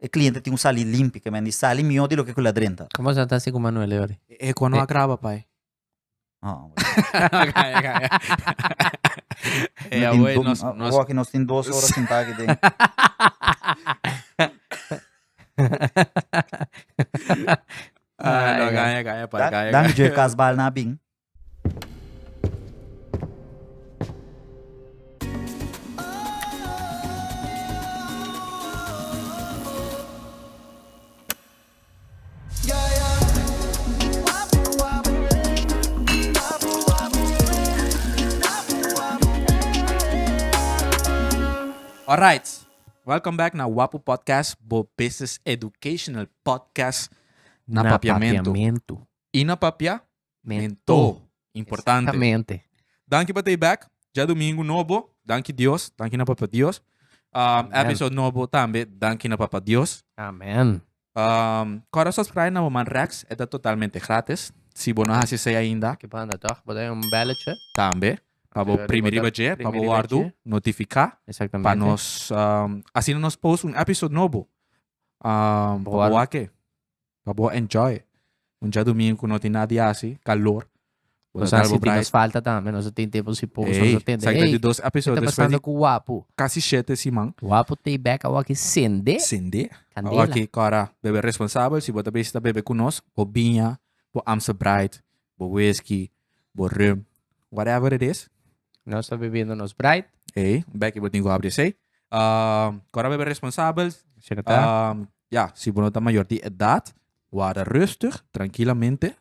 il cliente ti un sali limpi, che mendi sali mio di lo che quella drenta. Come se andasse con Manuele ora? E quando agrava, pai? Ah, Kaya. E a voi nos... Walking nos in 2 horas in tag ding. No, kaya, pai, kaya. Dan je kasbal na bing. Alright, welcome back na Wapo Podcast, bo business educational podcast na papiamento. E na papiamento. Importante. Exatamente. Danke por ter back. Já domingo novo. Danke Deus. Danke na papa Deus. Episode novo também. Danke na papa Deus. Amen. Para subscribe na Man Rex, é totalmente grátis. Se você não assiste ainda, Que banda toch? Botar um belletje. também. Para o primeiro dia, para o guardo, notificar. Exatamente. Para nós, assim nós post episode novo. Para o que? Para o enjoy. Já domingo não tem nada assim, calor. Nós sentimos falta também. Nós temos tempo se pôr. Nós temos tempo. Ei, dois o que episódios está passando com o Wapo? Quase 7 semana. O Wapo tem back ao que sende. Sende. Candela. Aqui, cara, bebê responsável. Se você está bebê conosco, o vinha, o Amstel Bright, o whisky, o rum, whatever it is. Nós estamos bebendo nos Bright. Ei, back eu tenho abrir sei. Cara, bebê responsável. Chega tá. Ja, se você está maior de idade, guarda rustig, tranquilamente.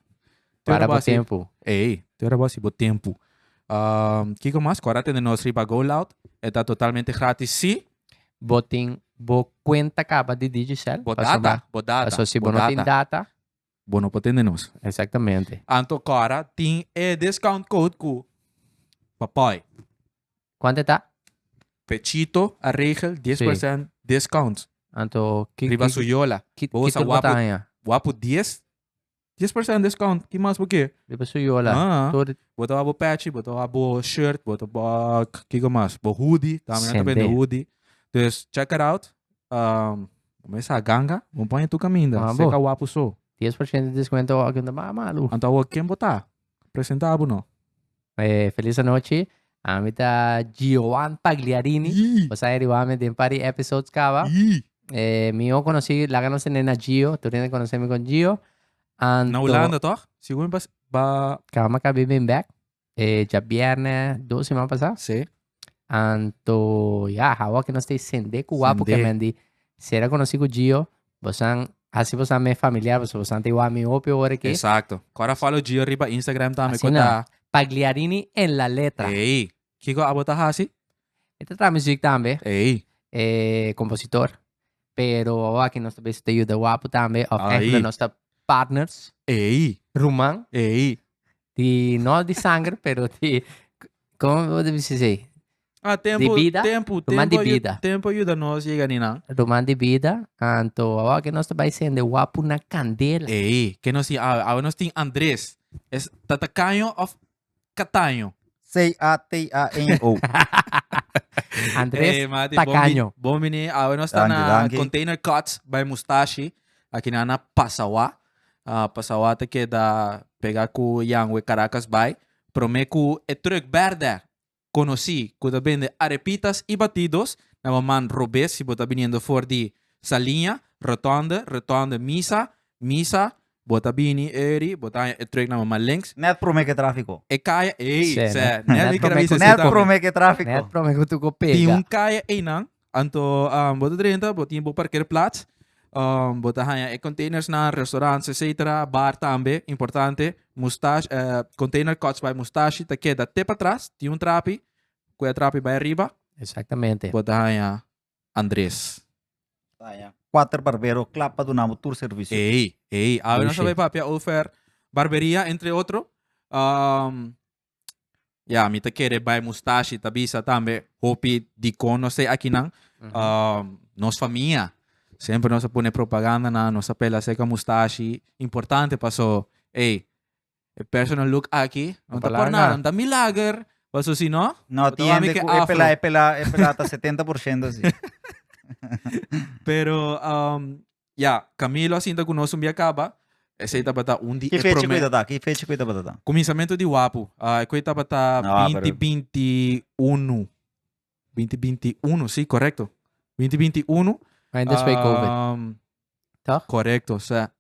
Para o tempo. Ei, agora vai ser o tempo. Que mais? Agora tem nosso Riba Go Loud. Está totalmente grátis, sim. Botem, bo conta acaba de digital. Bodata. Só se você não tem data. Bom, não pode nós. Exatamente. Então, agora tem discount code com papai. Quanto está? Pechito, a regel, 10% discount. Então, Riba Suyola. que Bosa Wapo 10% discount. Que mais por quê? Riba Suyola. Botou abo patch, botou abo shirt, botou abo que mais? Bo hoodie, também tem hoodie. Então, check it out. Começa a ganga, vamos pôr em tu caminho. Seca o Wapo só. 10% de desconto aqui no malu. Então, quem botar? Apresentável, não? Feliz noite. Amita Giovan Pagliarini. Você é o de pari episodes cava. Eu conheci, lá não se nena Gio, tu ainda conhecemos com Gio. Na Holanda, toch? Seguro ba Calma que bem back. Já viernes 2 semanas passadas. Sim. Então, hawa que nós tem sende com o Wapo que mendi. Será conhecido com Gio, você assim você é familiar, você tem o amigo opio hora aqui. Exato. Agora fala o Gio riba Instagram também. Assim não. Pagliarini en la letra. Ei. Kiko abota hasi? Este trae música também. Ei. Compositor. Pero aqui nós também te ajuda o Wapo também. Of de nossos partners. Ei. Roman. Ei. De não de sangue, pero de como eu devo dizer? Tempo, de vida. Roman de vida. Tempo ajuda nós chega nina. Roman de vida. Então, aqui nós também sendo o Wapo na candela. Ei, que nós nós tem Andrés. Es Tatacanho of Catanho. C-A-T-A-N-O. Andrés Tacaño. Bom menino, nós está na Container Cuts by Mustache. Aqui na Passawa. Passawa te queda pegar com Yang Caracas by. Prometo é truque verde. Conheci, quando vende arepitas e batidos. Na man Robes, se bota vindo for de Salinha, Rotonda, Misa. Bota bini, eri, bota truque na man links. Net promete tráfico. E kaya, Net promete tráfico. Net promete tu ko pega. Tem kaya nang, anto bota 30, bota yung parkeerplaats. Bota hanya containers na restaurants, etc. Bar também, importante. Mustache, container cuts by Mustache, te queda até para trás, tem trapi, que trapi by arriba. Exatamente. Bota hanya Andrés. 4 barbero, clapa do namo tour serviço. Ei, não sabe papia offer barberia entre outro. Me te quer by Mustache, tabisa também, hopi di não sei aqui não. Nossa família. Sempre nós põe propaganda na nossa pela seca Mustache. Importante passou. Personal look aqui. Não tá por nada, não tá milagre. Passou assim, não? Não, tiende que é pela tá 70% assim. Pero, Camilo assim da conosco um acaba. Esse aí tá bata um dia. Que fecha cuida da? Que fecha cuida da? Começamento de Wapo. Esse tá bata Ah, 2021. 2021, sim, correto. 2021. Ainda foi COVID. Toch? Correcto.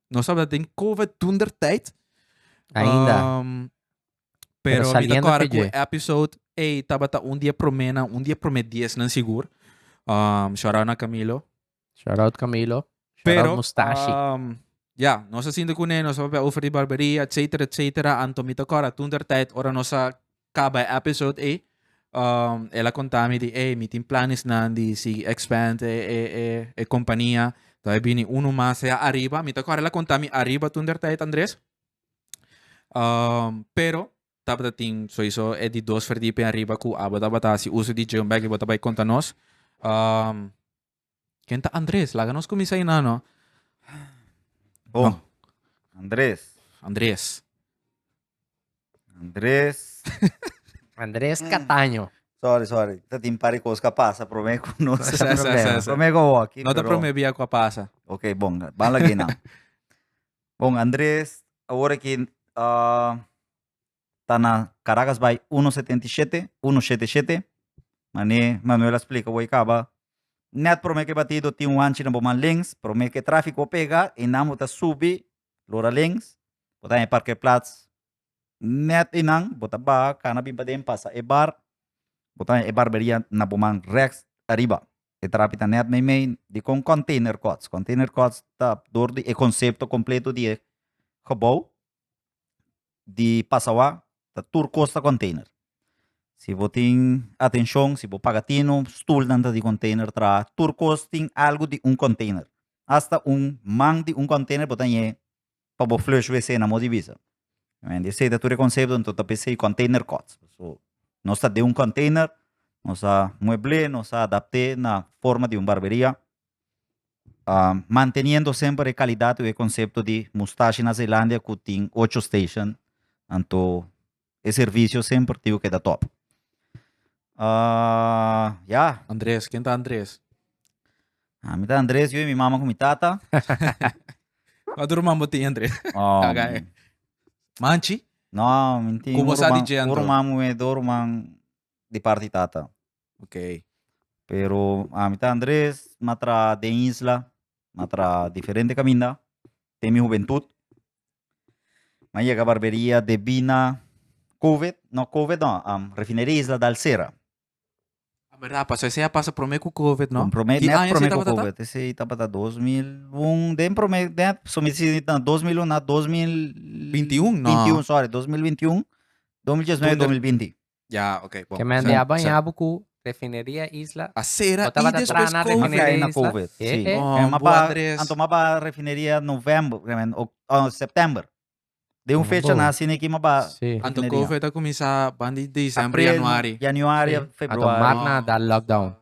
Nós sabemos que tem COVID toen der tijd. Ainda. Pero Pero saliendo agora PJ. com o episode, tava um dia promena, um dia promedias, não seguro. Shout out na Camilo. Shout out Camilo. Shout Pero, out Mustache. nós assim de kunin, nós vamos over de barberia, etc. Anto mita agora, toen der tijd, ora nós acaba episode ela contami di, mi tem planes na di si expand e companhia. Daí bini uno mais arriba, mita agora ela contami arriba toen der tijd, Andres. Pero tapa ting sowieso di 2 verdieping arriba ku abata si uso di Jim Bag bota bay conta nos. Kenta Andres, laga nos kumisa ina no. Bom, No. Andrés. Andrés Cataño. Sorry. Tá tem pare coisa passa, prometo não Sa- se sa- problema. sa- Prometo aqui. No te promevia com a passa. Ok, bom, vamos lagi na. Bom, Andrés, agora que tá na Caracas by 177. Manuel explica, o acaba. Net promete que batido tem anchi na bom links, promete que tráfico pega e não tá subir, lora links, botar em parqueplaats. Net inang, botar ba, kana bim passa e bar, botar e barberia na bom rex arriba. E trapita net meio de com container cots. Container cots tá door de conceito completo de gebouw de Passawa, tá tour costa container. Se você tem atenção, se você paga tino, stool dentro de container tra tour cost tem algo de container. Hasta man de container botar aí para o flush WC na modivisa. Esse é o conceito então tá pensei container cots. So, nós tá de container, nós mueble, nós adapte na forma de barberia. Manteniendo sempre a qualidade e o conceito de Mustache na Zelândia que tem 8 stations. Então, o serviço sempre tive que dar top. Andres, quem tá Andres? Mi tá Andrés, eu e minha mama com minha tata. Quando o mambo tem Andres? Okay. Manchi? Não, minti. Como sa di dentro? Urmam e dormam de parte tata. Ok. Pero mi tá Andrés, matra de isla, matra diferente caminho. Tem minha juventude. Mas chega a barberia de Bina, COVID, não, refineria Isla da Alcera. A verdade, passa, esse passa promete com COVID, não? Promete, Que net ano promete esse com tava COVID. Esse estava da 2001, den promete, net, somiti na 2001 na 2021, 21, sorry, 2021, 2019, 2020. Ya, ok. Bom. Que me andaba en Abucu, refinería Isla. A cera Botava e da depois trana, COVID. refineria. Aí na Isla. COVID, Eh, sim. eh. Boa, Andrés. Tomava refineria novembro, setembro. De fecha boa. na assim aqui maba. Sí. Anto COVID tá começar bandi de dezembro, januário. Januário, A februário. tomar na da lockdown.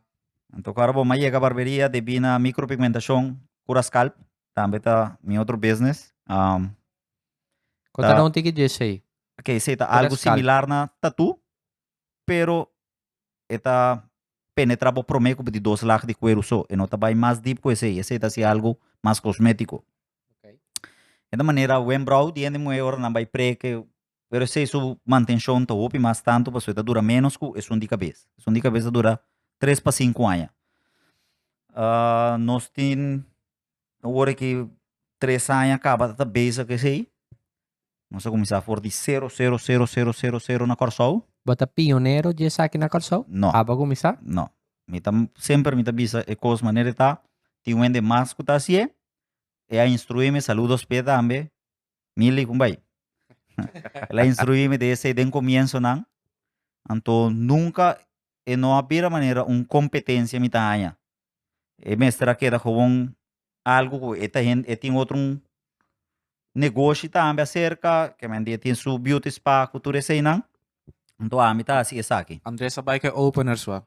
Então, cara, bom, mas chega a barberia de Bina micropigmentação, cura scalp, também tá meu outro business. Conta um ticket de aí. Que esse tá Cura algo scalp. similar na tatu, pero eta penetrava promeco de 2 lakhs de cuero só, e não tá bem mais deep com esse tá se algo mais cosmético. Ok. De maneira, o embrow de ende maior não vai pre que pero se su manutenção tá opi mais tanto, para tá dura menos que é um de cabeça. É um de cabeça dura 3 para 5 anos. Nós tem agora que 3 anos acaba da base que sei. Nós começar a for de 0,00000 na Corsol. Bota pioneiro de essa aqui na Corsol? Não. Aba começar? Não. Sempre me avisa e coisa maneira tá. Tem um ende mais que tá assim. E a instruir-me saludos pé também. Mili kumbai. Ela instruir-me desse de começo não. Então nunca e não havia maneira competência me tahanha. E mestra que da com algo que tem outro negócio também acerca que me tem su beauty spa cultura sei não. Então a mita assim essa aqui. Andres, sabay ka opener swa.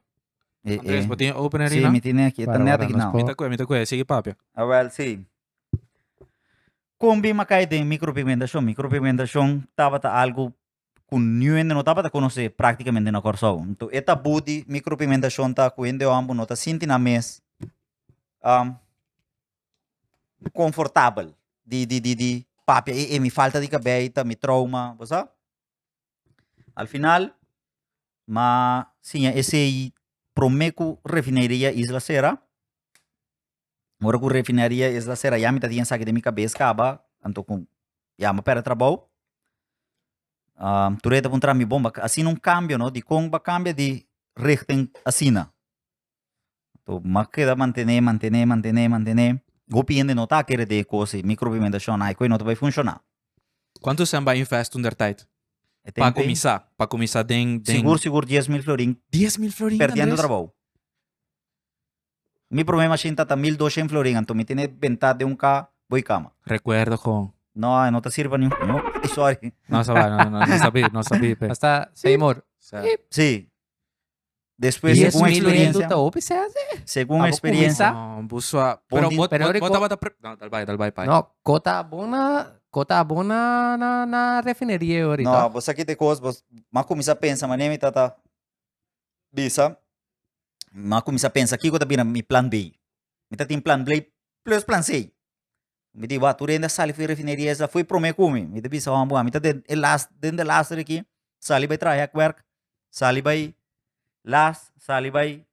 Andres, ba tem opener Sim, rin me tem aqui, tá Para neta agora aqui nós não. po- Mita ko, sige papya. Well, sim. Combi macai de micropigmentação tava tá algo com new não tava tá conhecer praticamente na Corsol. Então eta budi micropigmentação tá com ende ambo nota sinti na mês. confortável. De papi, me falta de cabelo, me trauma, você? Al final, mas sim, esse promeco refinaria Isla Serra. Mora com refinaria Isla Serra, já me tá tinha saque de minha cabeça, acaba, então com, já me pera trabalho. Tureta para mi bomba, assim não cambia, não? De comba cambia de richting assim, não? Então, mas queda manter. Gopiende não tá querer de coisa, micropigmentação, aí coisa não vai funcionar. Quanto você vai investir under tijd? É Para tempo, começar, seguro 10.000 florin, 10.000 florins, perdendo Andrés? trabalho. Mi problema é tá 1.200 florin, então me tem ventana de carro, vou cama. Recuerdo com... Não, não te sirva nenhum. Sorry. Não sabia. Pe. Hasta, Seymour. Sim. Depois, 10 segundo a mil experiência, minutos, o PCS. segundo a Vamos experiência, Não, busua... Pero Não, dal vai, pai. No, cota bona na refineria ahorita. não, você aqui tem coisa, mas começa a pensar, mas nem me tá bisa, mas começa a pensar, aqui eu tô vendo mi plan B. Me tá tem plan B plus plan C. Me diz, tu ainda sali foi refineria, essa foi promê come. Me diz, me tá dentro de last aqui, sali vai trabalhar work, sali vai last, sali vai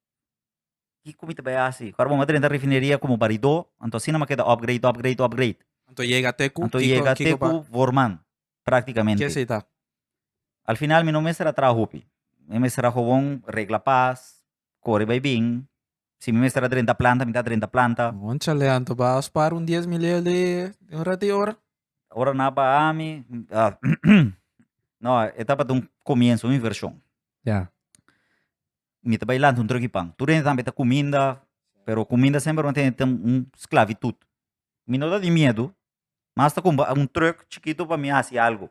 que comida vai assim. Agora vamos dentro da refineria como barido, então assim não me queda upgrade. Então chega até com... Então chega até com Vorman, praticamente. Que aceita? Al final, mi não me será trabalho. Me será bom, regla paz, corre bem bem. Se me será 30 planta, me dá 30 planta. Moncha Leandro, vas para 10.000 de hora de hora. Ora na Bahami, não, etapa de começo, uma inversão. Ya. Me tá bailando truque pang. Tu ainda também tá comida, pero comida sempre mantém esclavitud. Me não dá de medo, mas tá com truque chiquito para mim assim algo.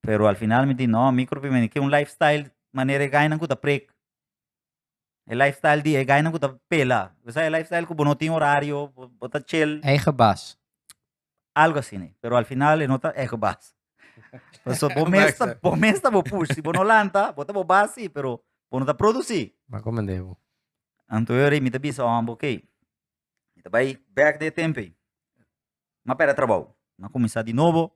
Pero al final me diz, não, micropigmento, que lifestyle, maneira ganha com o prek. O lifestyle de ganha com o pela. Você lifestyle que não tem horário, bota chill, Eigen baas. algo assim, né? Pero al final não tá é que basta. So, bomesta vou push, se não lanta, bota vou base, pero não tá produzir. Maar kom en devo. Então eu me tá bisa, ok. Então vai back de tempo. Mas pera trabalho. Mas começar de novo.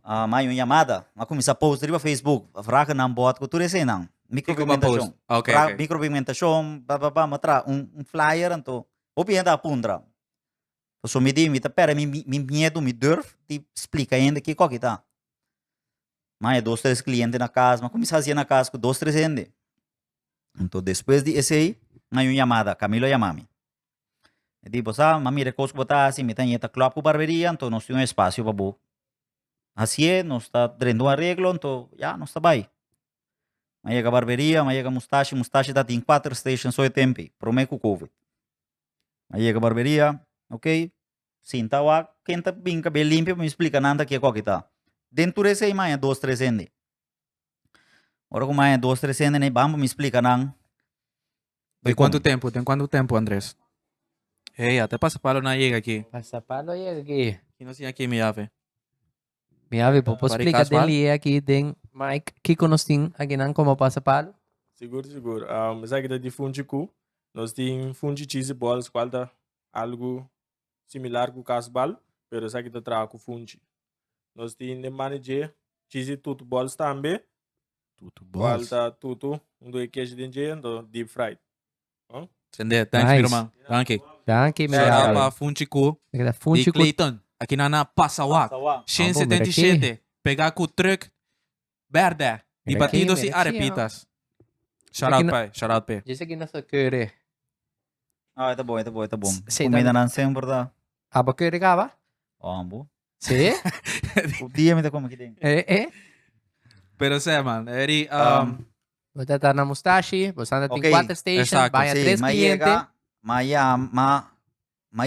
Mais uma chamada, mas começar a postar no Facebook, a fraca não bota, que tudo assim não. Micropigmentação. Ok. Micropigmentação, matra flyer, então, o bem da pundra. Então, me diz, pera, me medo, me durf, te explica ainda que qual que tá. Mas é 2, 3 clientes na casa, mas começar a fazer na casa com 2, 3 gente. Então, depois de esse aí, mais uma chamada, Camilo chamame. E digo, mas mira, coisa que botar assim, me tem esta club com barbearia, então nós temos espaço para botar. Assim é, nós está dando um arreglo, então, já, nós está bem. Mas chega a barbearia, mas chega a mustache está em 4 stations só é tempo, promete com o Covid. Mas chega a barbearia, ok? Sim, tá lá, quem está bem cabelo limpo, me explica nada que é qual que tá. Dentro desse aí, mais 2, 3 ende. Agora com mais 2, 3 ende, vamos me explica não. Tem quanto tempo, Andrés? Hey, até passa palo na chega aqui. Passa palo aí aqui. Que não tinha aqui minha ave. Minha ave, po explica dele aqui, den Mike, que conosting aqui não como passa palo? Seguro. Mas aqui de fungi cu, nós temos fungi cheese balls, qual tá algo similar com o casbal, pero essa aqui tá traga com fungi. Nós temos manager cheese tudo balls também, Tudo qual tá tudo, do queijo de engenho, deep fried. Sende, thanks, Nice. meu irmão. Thank you. Danke, Shout out minha para ave. Funchiku Aqui da de funchi cu. Clayton. Aqui na Passawak. Ah, 177. Pegar com o truck verde. E Mira batido aqui, se mira aqui, arepitas. Shout Aqui out, na- pai. Shout out, pai. Dice aqui nessa querer. Tá bom. Sim, Comida não sempre dá. Aba querer gaba? Ambo. Sim? O dia me dá como que tem. Pero sé, man. Eri, Você tá na mustache, você anda Ok, em 4 stations, exato, vai a 3 clientes. Mas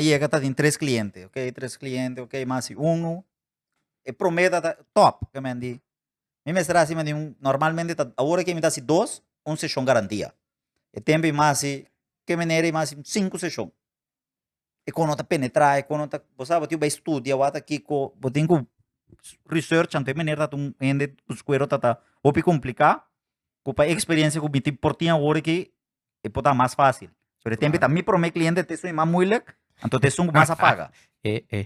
chega, tá em 3 clientes, ok? 3 clientes, ok? Mas um, e prometa top, que me diz. Me será assim, normalmente, a hora que me dá 2, sessão garantia. E tempo mais, que me nere mais 5 sessões. E quando tá penetrar, quando tá, você sabe, eu vai estudar, eu aqui com, eu tenho research, ante me nere, tá ende, os cueros tá, opi complicar, com a experiência com o tipo por tinha hora que é pode mais fácil. Pero tempo também para meu cliente te sou mais moeilijk, então te sou mais apaga. Que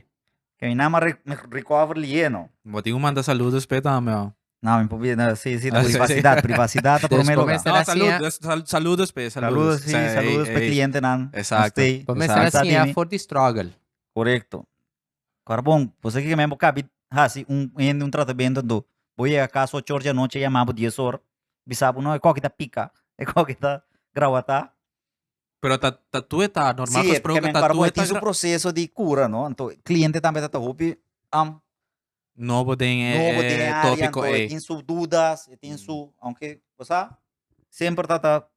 eu não mais recover lieno. Motivo manda saludos, petame. Não, sim, privacidade tá por meu lugar. Será assim, Saludos, pe. Saludos, sim, saludos para cliente não. Exacto. Começa assim a for the struggle. Correto. Agora, bom, você que mesmo cabe, assim, um tratamento do, vou ir a casa 8 horas da noite, chamamos 10 horas, bisabo, não, é qual que tá pica, é qual que tá gravata. Pero tu está normal, Sim, pues, porque pero agora, tu bom, está tem um processo de cura, não? Então, cliente também tá hopi, novo tem novo de área, tópico então, tem suas dúvidas, tem su, aunque, você sempre tá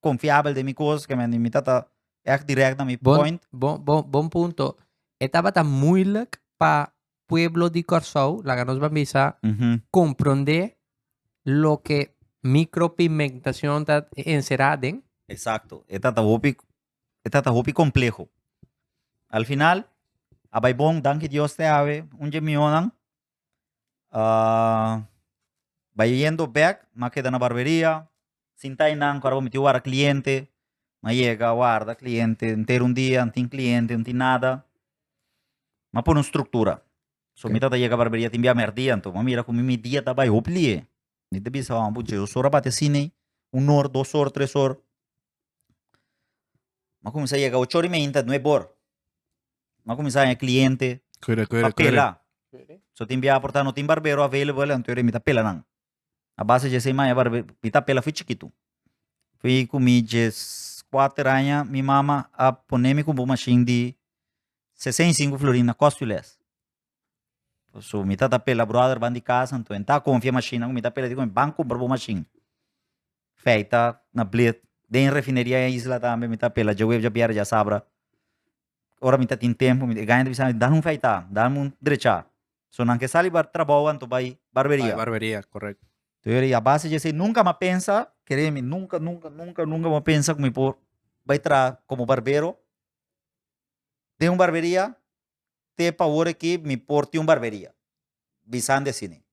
confiável de minha coisa, que me tá é direto na minha point. Bom ponto. Estava tan moeilijk para pueblo de Corsou, la que nos bambisa, comprender lo que micropigmentación está encerrada en. Exacto. Esta tá hopi complejo. Al final, abay bom, danke Dios te ave, gemionan, vai yendo back, ma queda na barbería, sintay nang, para metiu a cliente, ma llega, guarda cliente, inteiro dia, não tem cliente, não tem nada. Ma por uma estrutura. So, Okay. mita ta llega a barbería, te envia merdia, então, ma mira, como mi dia tá vai hoplie. Nita bisa, buche, eu sora bate cine, 1 hora, 2 horas, 3 horas. Ma começa a chegar 8 horas e meia, 9 horas. Ma começa a cliente, papela. So te envia portar no tem barbeiro available, então eu me pela não. A base de sei mais barbeiro, me pela foi chiquito. Fui comigo 4 anos, minha mama a poner-me com uma machine de 65 florina costules. So me pela brother van de casa, então tá confia machine, me pela digo, banco comprar uma machine. Feita na blade. Den refineria em isla também me pela, já piara já sabra. Ora me tem tempo, me ganha de bisa, dá feita, dá drecha. So não que sali trabalho, então vai barberia. Barbería, correcto. Então a base de ser nunca me pensa, quereme, nunca me pensa como por vai tra como barbeiro. Tem barberia, te pavor que me porte barberia. Visando de cine.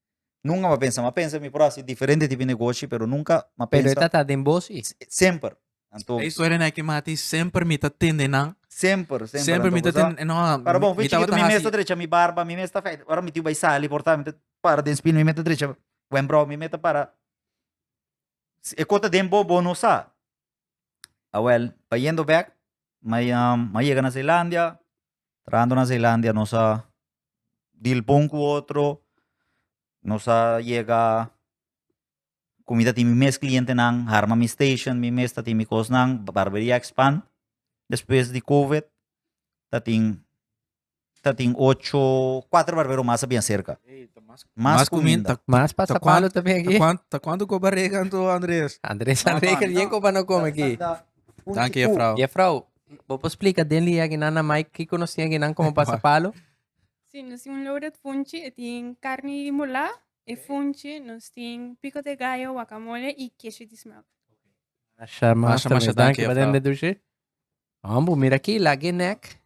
Nunca me pensa me por assim diferente tipo de negócio, pero nunca me Pero pensa. esta está de voz y Sempre. Então, Isso era que mati sempre me tá tendendo. sempre. Sempre me tá tendendo. Não, Para bom, me veja que tu me mesta direita, mi barba, mi mesta feita. Ora me tiu vai sali, portar, me para de espinho, me meta direita. Buen bro, me meta para. E conta de bobo não sa. Well, vai indo back, mas chega na Zelândia, trando na Zelândia, não sa deal bom com outro, não sa chega comida tem mes cliente nang, harma mi station, mi mesta tem mi cos nang, barberia expand. Depois de COVID, tem 4 barberos mais bem cerca. Mais comida. más pasapalo también aquí. Tá quanto com barriga, tu, Andrés? Andrés Enrique, el bien para no come aquí. Danke, Frau. Y Frau, vos explica denle a Ginana Mike que conocía Ginan como pasapalo. Sim, nós temos louret funchi, e tem carne de mola, e funchi, nós temos pico de gallo, guacamole e queijo de smell. Masha, danke, danke, Frau. de duche. Ambu, mira aqui, lagenek.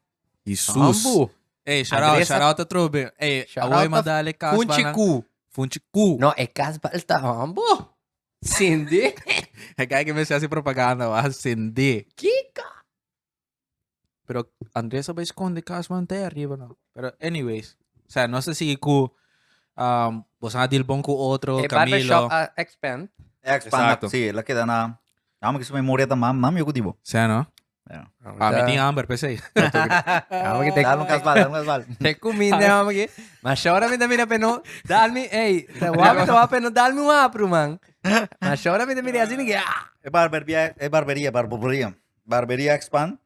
Jesus. Ambu. Ei, Andrés, shout out a trobe. Ei, shout away out madale kas Funchiku. Funchiku. No, é casbalta, ambu. Cindy. É que me se hace propaganda, va, Cindy. Kika. Pero Andrés vai esconde casman até arriba, não. Pero anyways, o sea, não sei se ku você a deal bom com outro, É Camilo. barbershop expand. Expand, Exacto. sim, ela queda na. Vamos que isso memória da mam, eu digo. Sé, não? Me tinha Amber, pensei. Vamos que te Dá um casval. te comida, vamos aqui. Mas agora me mira peno, dá-me, ei, te vou peno, dá-me um apro, man. Mas agora me mira assim, que Barberia expand.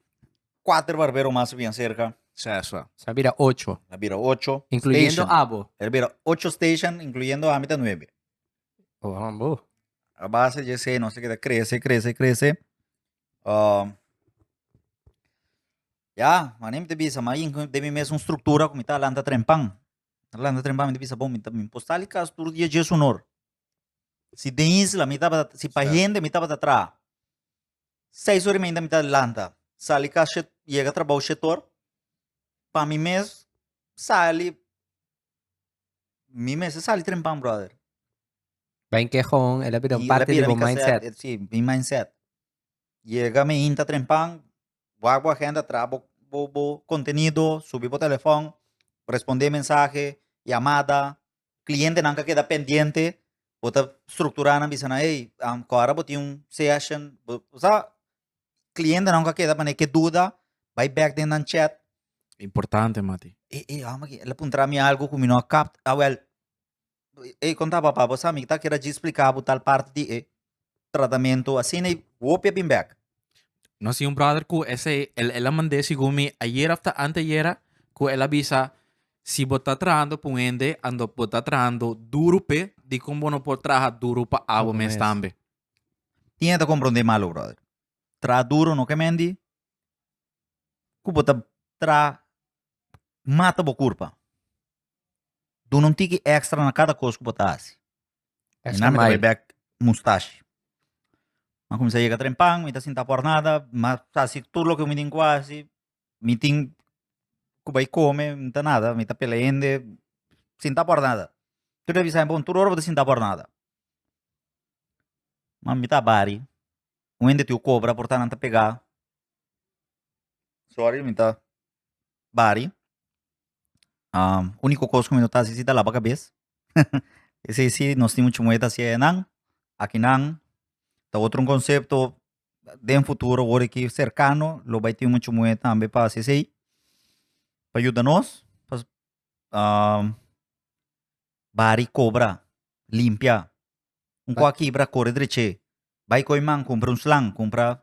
4 barberos mais bem cerca. Só. Sabira 8, La vira 8. incluyendo station. abo. Él vira 8 station, incluyendo a mitad 9. Oh, ambu. A base de ese, no sé qué, crece. Ya, manem te bisa, main de mi mes una estructura como está lanta trempan. Lanta trempan me te bisa bom, mi postal y cas tur dia je sonor. Si de isla mi taba si pagende mi taba atrás. 6 horas me mitad lanta. Sali cas llega trabalho setor. Pa mi mes sali sali trempan, brother. Va en quejón, él vira Y parte la de pira mi mi mindset. cassette, sí, mi mindset. Llega me inta trempan, Voy a agenda, trago contenido, subir por teléfono, responder mensaje, llamada, cliente nunca queda pendiente, bota estructurar na bisana, hey, agora botei session, o sea, cliente nunca queda, mas que dúvida, vai back dentro do chat, Importante, Mati. ela apontar me algo que me não capta, contava para você, amigo, tá querendo explicar tal parte de tratamento, assim, e vou bem back. No si un brother ku ese el mandé si gumi ayer hasta anteayer ku el avisa si bota trando puende ando bota trando duro pe di como no por traja duro pa agua Como me es. estambe. Tinha que compreender malo, brother. Tra duro no que mendi, ku bota tra mata bo curpa. Du não tiki extra na cada coisa que botasse. E Extra na me mile. back mustache. Mas como você chega trempang, me tá sem por nada, mas assim, tudo o que me tem quase, me tem que vai comer, não tá nada, me tá peleando, sem tá por nada. Tu deve saber, bom, tudo hora você sem tá por nada. Mas me tá bari, o ende teu cobra, portanto não tá pegar. Sorry, me tá bari. Único coisa que me tá assim, tá lá pra cabeça. Esse sim, nós temos muito moeda assim, não, aqui não. Tá outro conceito de futuro, agora que cercano, lo vai ter muito moeda também para CCI. Para ajudar nós, para bari cobra, limpia. Quebra, corre direito. Vai com man, compra slang, compra.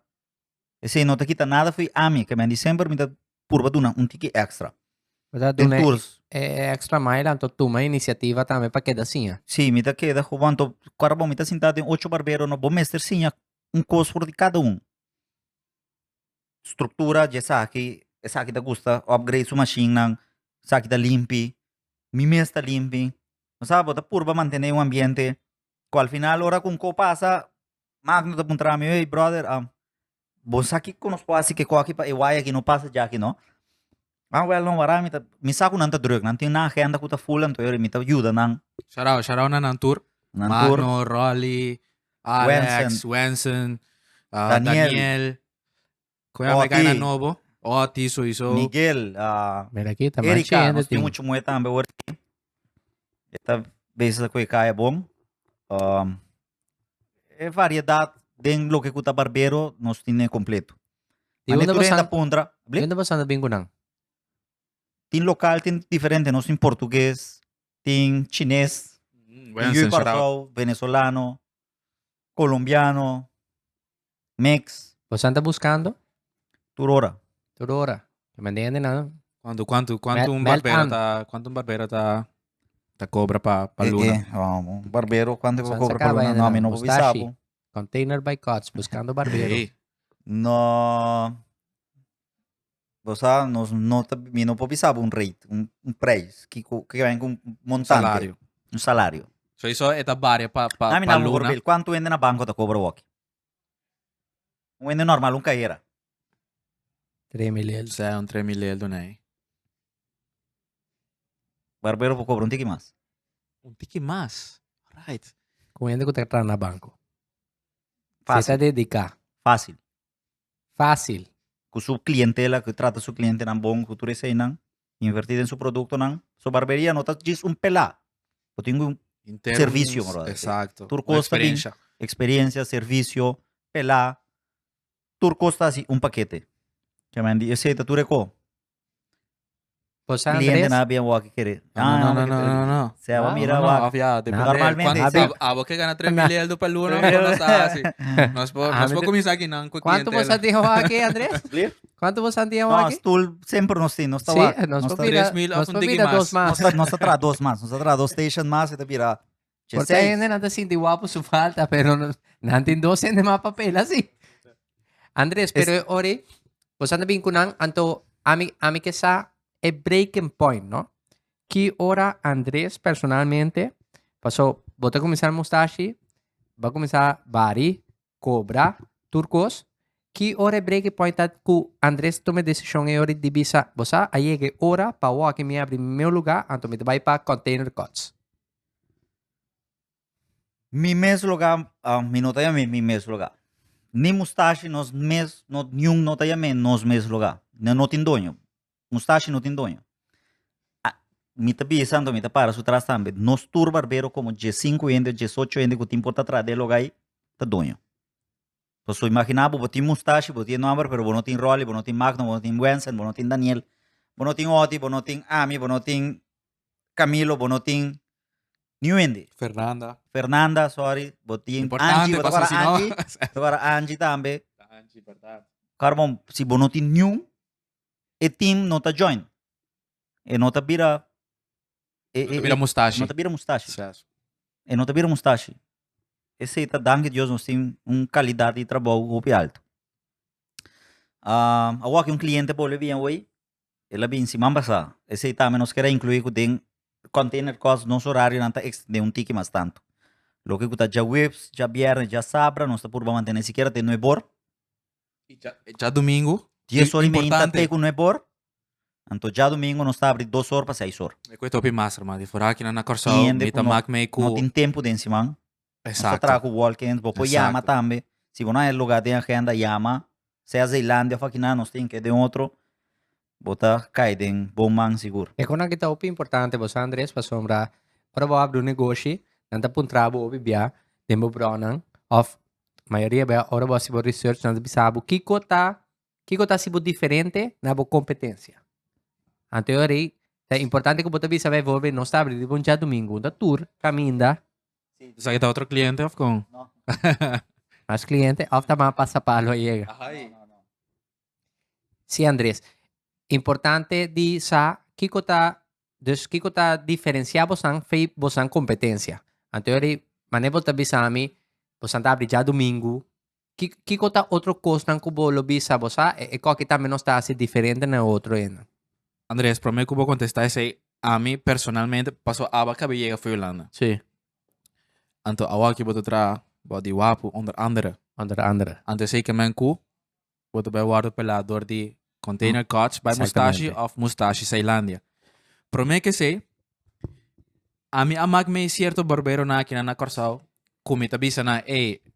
Esse não te quita nada, foi a mim, que em dezembro me dá purba duna, ticket extra. Verdad, Tem una tours. extra mile, anto toma iniciativa também para que assim. Sim, me dá queda, quanto, cara bom, me tá sentado em 8 barbeiros, no bom mestre, sim, custo de cada Estrutura, já sabe, essa aqui da gusta, upgrade sua machine, essa aqui da limpi, mi mesta limpi. Não sabe, bota purba manter um ambiente, que al final, hora com co passa, magno da puntra mi, hey brother, você aqui conosco assim que co aqui pa iwaya aqui não passa já aqui não. Well, não vará, me saco nanta drug, não tem na agenda que tá full, então eu me tá ajuda não. Shout out na Nantur. Nantur, Magno, Rolly, Alex, Wensen, Daniel. Kuya may kaya na novo. Otis, Suizo. Miguel, Mira aqui, tá mais Erika, cheio nós de temos muito moeda também hoje. Esta vez a coisa é bom. É variedade dentro do que custa barbeiro, nós temos completo. Di Mas onda dentro da basan, pundra, di onda basan na bingo nang. tem local, tem diferente, nós tem português, tem chinês, tem Wensen, shout out. Parzol, venezolano, colombiano, mix, Você anda buscando? turora. Toda hora. Que me entienden, ¿no? Quanto un Melt barbero and. quanto un barbero ta cobra pa luna. Barbeiro, quando eu Saan cobro sa para luna, kabayan não, na me não Mustache? bisabo. Container by Cuts, buscando barbero. Hey, No, você não pode bisabo rate, preço, que vem com montante, salario. salário. So iso eta varia pa Nami na luna. mo quanto vende na banco da cobra walk? Vende normal, caíra. 3 million. Sa un 3.000 dunay. Barbeiro po cobra tiki mais. Un tiki mas. Right. Kung hindi ko tatran na banko. Você Fácil, sa dedicar. fácil. Fácil. Com sua clientela, que trata seu cliente nang bom, que tu receia nang, invertir em seu produto nang, sua barberia não tá diz pelá. Eu tenho In terms- Servicio, brother. Exacto. Tur O costa bin. experiencia. experiência, serviço, pelá. Tu costa assim paquete. Que me andi, esse tu reco. Pues Cliente Andrés, na bem walk querer. No. Se va Ah, mira No, walk. ya, Normalmente, abo que gana 3.000 do pa luna, no está así. Nós po começar aqui não com ¿cuánto vos clientela. han dicho aquí, Andrés? ¿Cuánto vos han dicho Nós aquí? tu sempre nos tem, nós tá Sí, walk. nos Nós fue tá vida, 3.000 nos a fue un vida tiki dos más. más. nós tá dos mais, nós tá dos station mais e te vira. Porque hay gente que sin guapo su falta, pero no tienen 12 de más papel así. Andrés, pero ori, pues anda bien con anto ami que sa el breaking point, ¿no? Que hora Andrés personalmente pasó, vos a comenzar Mustache, va a comenzar Bari, Cobra, Turcos, que hora el breaking point at que Andrés tome decisión e hora de visa, vos a llegue hora para o que me abre meu lugar, anto me vai para Container Cuts. Mi mesmo lugar, mi nota é mi mesmo lugar. Ni mustache nos mes, no nenhum não tá yamen nos mes lugar. Não tem dono. Mustache não tem dono. Mita bisando, mita para su tras tambe. Nos tour barbero como 15 ende, 18 ende que te importa atrás de lugar aí, tá dono. Então, so imaginava, você tem mustache, você tem nome, pero você não tem Rolly, você não tem Magno, você não tem Wensen, você não tem Daniel, você não tem Oti, você não tem Ami, você não tem Camilo, você não tem nenhum ende. Fernanda, sorry, você tem Angie, você agora Angie, agora Angie também. Angie, verdade. Carbon, se você não tem nenhum, o team não tá join. E não tá vira... Vira mustache. Não tá vira mustache. E não tá vira mustache. Esse está dando que Deus nos tem uma qualidade de trabalho muito alto. Agora que um cliente pode vir hoje, ele vem em cima passar. Esse também nos quer incluir que tem container cost nosso horário não está de um tique mais tanto. Lo que está já webs, já viernes, já sabra, não está por manter sequer de 9 horas. Já domingo. 10 horas e meia está com 9 horas. Então já domingo nós está abrindo 2 horas para 6 horas. É coisa master, mas de fora aqui na Corsão, mita mac meio não tem tempo de cima. Exato. Nós trago walk-ins, vou chama também. Se você não é lugar de agenda, chama. Se é Zelândia, aqui nós tem que de outro. Bota cai de bom man seguro. É quando que tá o importante, você Andrés, para sombra, para você abrir um negócio, não tá por trabo ou bibia, tempo bronan, of maioria be ora você vai research, não sabe que tá se diferente na boa competência. Anterior é importante que você saber volver não está abrindo um dia domingo, da tour, caminha. Você está outro cliente of com? Não. Mas cliente, ofta mais passa palo chega. Sim, Andrés. Importante de sa que tá diferenciar você competência. Anterior, maneira você bisami, você tá abrindo já domingo. Que tá outro coisa que você bisa você é que também não está assim diferente na outro ainda. Andrés, prometo que vou contestar esse a mim personalmente passou a vaca chega foi Holanda. Sim. Anto awak que boto tra body wapu onder andere. Anto sei que manku boto bij waarde pelador de container coach bij mustache of mustache Ceilândia. Prometo que sei a mim amak me cierto barbero na aqui na Corsao kumita bisa na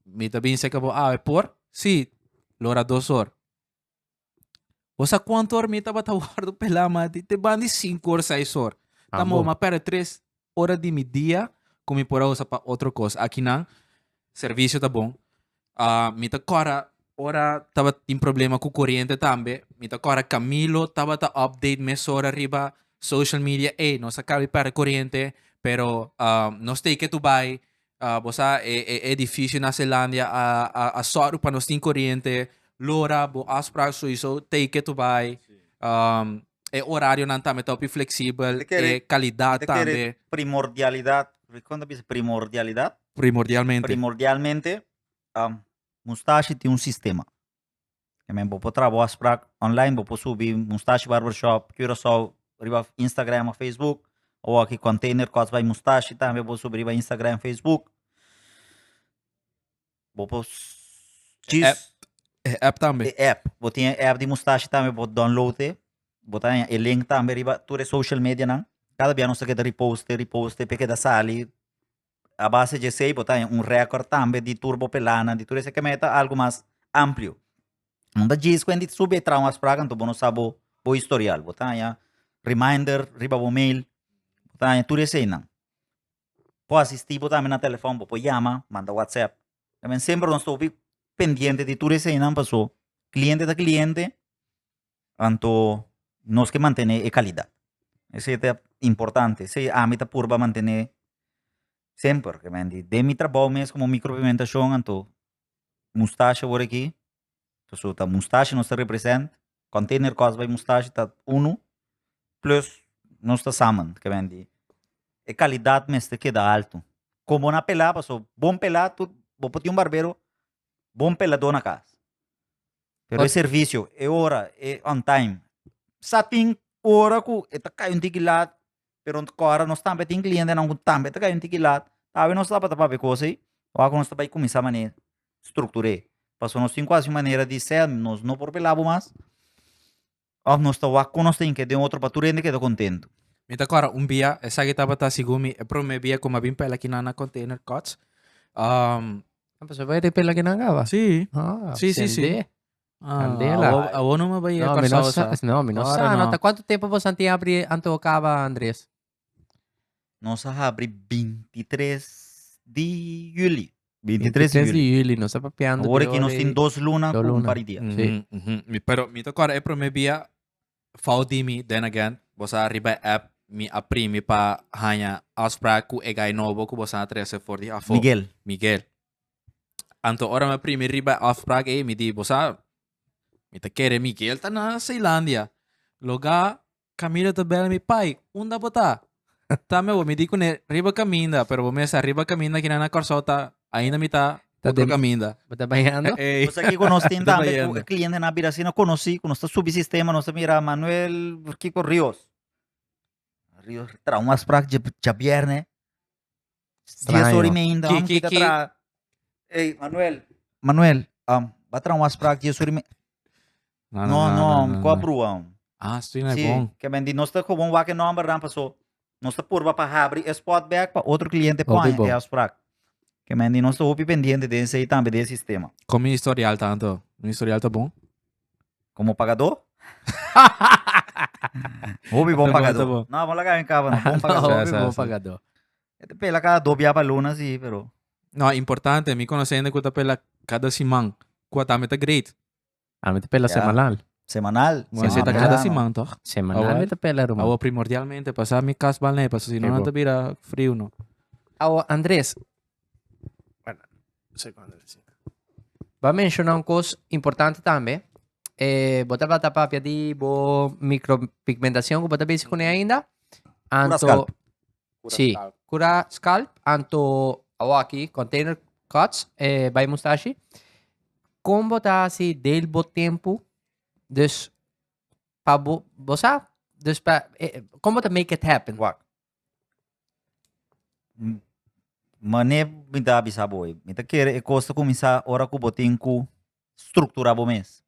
mita bisa que vou por si lora 2 horas. Você quanto hora mita bata guardo pelama te bandi 5 horas 6 horas. Tamo mas para 3 horas de media como por usar para outra coisa. Aqui não, serviço tá bom. Mita cora, ora tava tem problema com corrente também. Mita cora Camilo tava tá update mesora riba social media. Nós acabamos para corrente, pero nós tem que tu vai. Você é difícil na Zelândia a sorte para nós tem corrente. Lora, bo aspra suíço, tem que tu vai. É horário não também tá flexível, é qualidade também. Primordialidade. Quando diz primordialidade? Primordialmente. Mustache tem sistema. Eu vou trabalhar para online, vou subir Mustache Barbershop, Curaçao, riba Instagram, Facebook, ou aqui container, coisa vai Mustache, também vou subir riba Instagram, Facebook. Vou App também. App. Vou ter app de Mustache também, vou download. Vou ter o link também riba tudo social media não. Cada dia nós queremos reposte, porque da sali a base de sei botar recorde também de turbo pelana, de tudo isso que meta algo mais amplo. Não dá diz quando sube traumas para então não sabe o historial, botar reminder, riba o mail, botar tudo isso não. Pode assistir botar na telefone, pode chamar, manda WhatsApp. Também sempre nós estou pendiente de tudo isso não passou. Cliente da cliente, então nós que manter a qualidade. Isso é importante. Se a meta purba manter sempre, que mendi. De mi trabalho mesmo como micropigmentação, então mustache por aqui, então tá mustache nos representa, container cost by mustache tá 1 plus nós tá saman, que mendi. E qualidade mesmo que dá alto. Como na pelada, passou bom pelado, tu vou ter barbeiro, bom pelador na casa. Pero é serviço, é hora, é on time. Sating ora ku eta kayo tikilat pero agora nós também tem cliente não também tá kayo tikilat tabe nós tá para ver coisa aí ou agora nós tá vai começar maneira estruturei passou nós tem quase maneira de ser nós não por pelabo mais ou nós tá com nós tem que de outro para turende que tá contento. Mita agora dia essa que tava tá segumi é pro me via como bem pela aqui na container cots Pues vai repetir la que nangaba. Sí. Ah, Sì, sì, sì. sende. Ah, Candela. a uno me vai a No, corsosa. mi no Ora sa. no. Nota quanto tempo você tinha abrir anto acaba, Andrés? Nós abre 23 de julho. 23 de 23 julho. di Juli, non sta papiando. Agora que nós temos 2 lunas Dos com um lunas. par de dias. Sì. Pero mi tocora è pro me via faudimi then again. Bosa arriba app mi aprimi pa hanya afspraak ku egay novo ku bosa 13 for di afo. Miguel. Anto ora me primi riba afspraak mi di bosa mi te kere Miguel ta na Zeelandia. Loga Camila te bel mi pai. Unda bota. Tame wo mi di ku ne riba caminda pero wo mesa riba caminda kinana corsota ainda mi ta outro caminda. Tá banhando? Ei. Você aqui conosco tem Tô também banhando. o cliente na Biracina conheci, quando está subsistema, nós mira Manuel Kiko Rios. Rios traumas para Javier, né? Dia Estranho. sorry me ainda, vamos Que- kita tra. Ei, Manuel, vai traumas para dia sorry me. Não, qual brua? Ah, sim, é Sim, bom. que bem, nós está com um waque number rampa só. Nós está por para abrir spot back para outro cliente põe bom. é as para. Que bem, nós está opi pendiente desse aí também desse sistema. Com mi historial tanto. Mi historial tá bom? Como pagador? Obi bom Tá bom, pagador. tá bom. Não, vamos lá em casa, não. Bom No, pagador. ovvio, Sì, buon sì. pagador. Pela cada dobia para luna, sim, pero. No, importante. Mi conoscendo que pela cada simang. Kuha tami ta great. Amit pela Yeah. semanal. Semanal. Mo sa ta Semanal, cada no. simang toch? Semanal Awal. mit pela rumah. Awo primordialmente pasa mi kasbal na paso si no Okay, na bro. tabira frio no. Awo, Andrés, va mencionar un cosa importante también. Bota bata papia di bo micropigmentación que bota basic con ainda. Anto scalp. Sì, cura scalp, anto awaki container cuts by mustache. Como bota si del bo tempo dus pa bosa dus pa como to make it happen. Wak. Mane minta bisa boy. Minta querer e costa começar ora com botinho estruturar bo mês.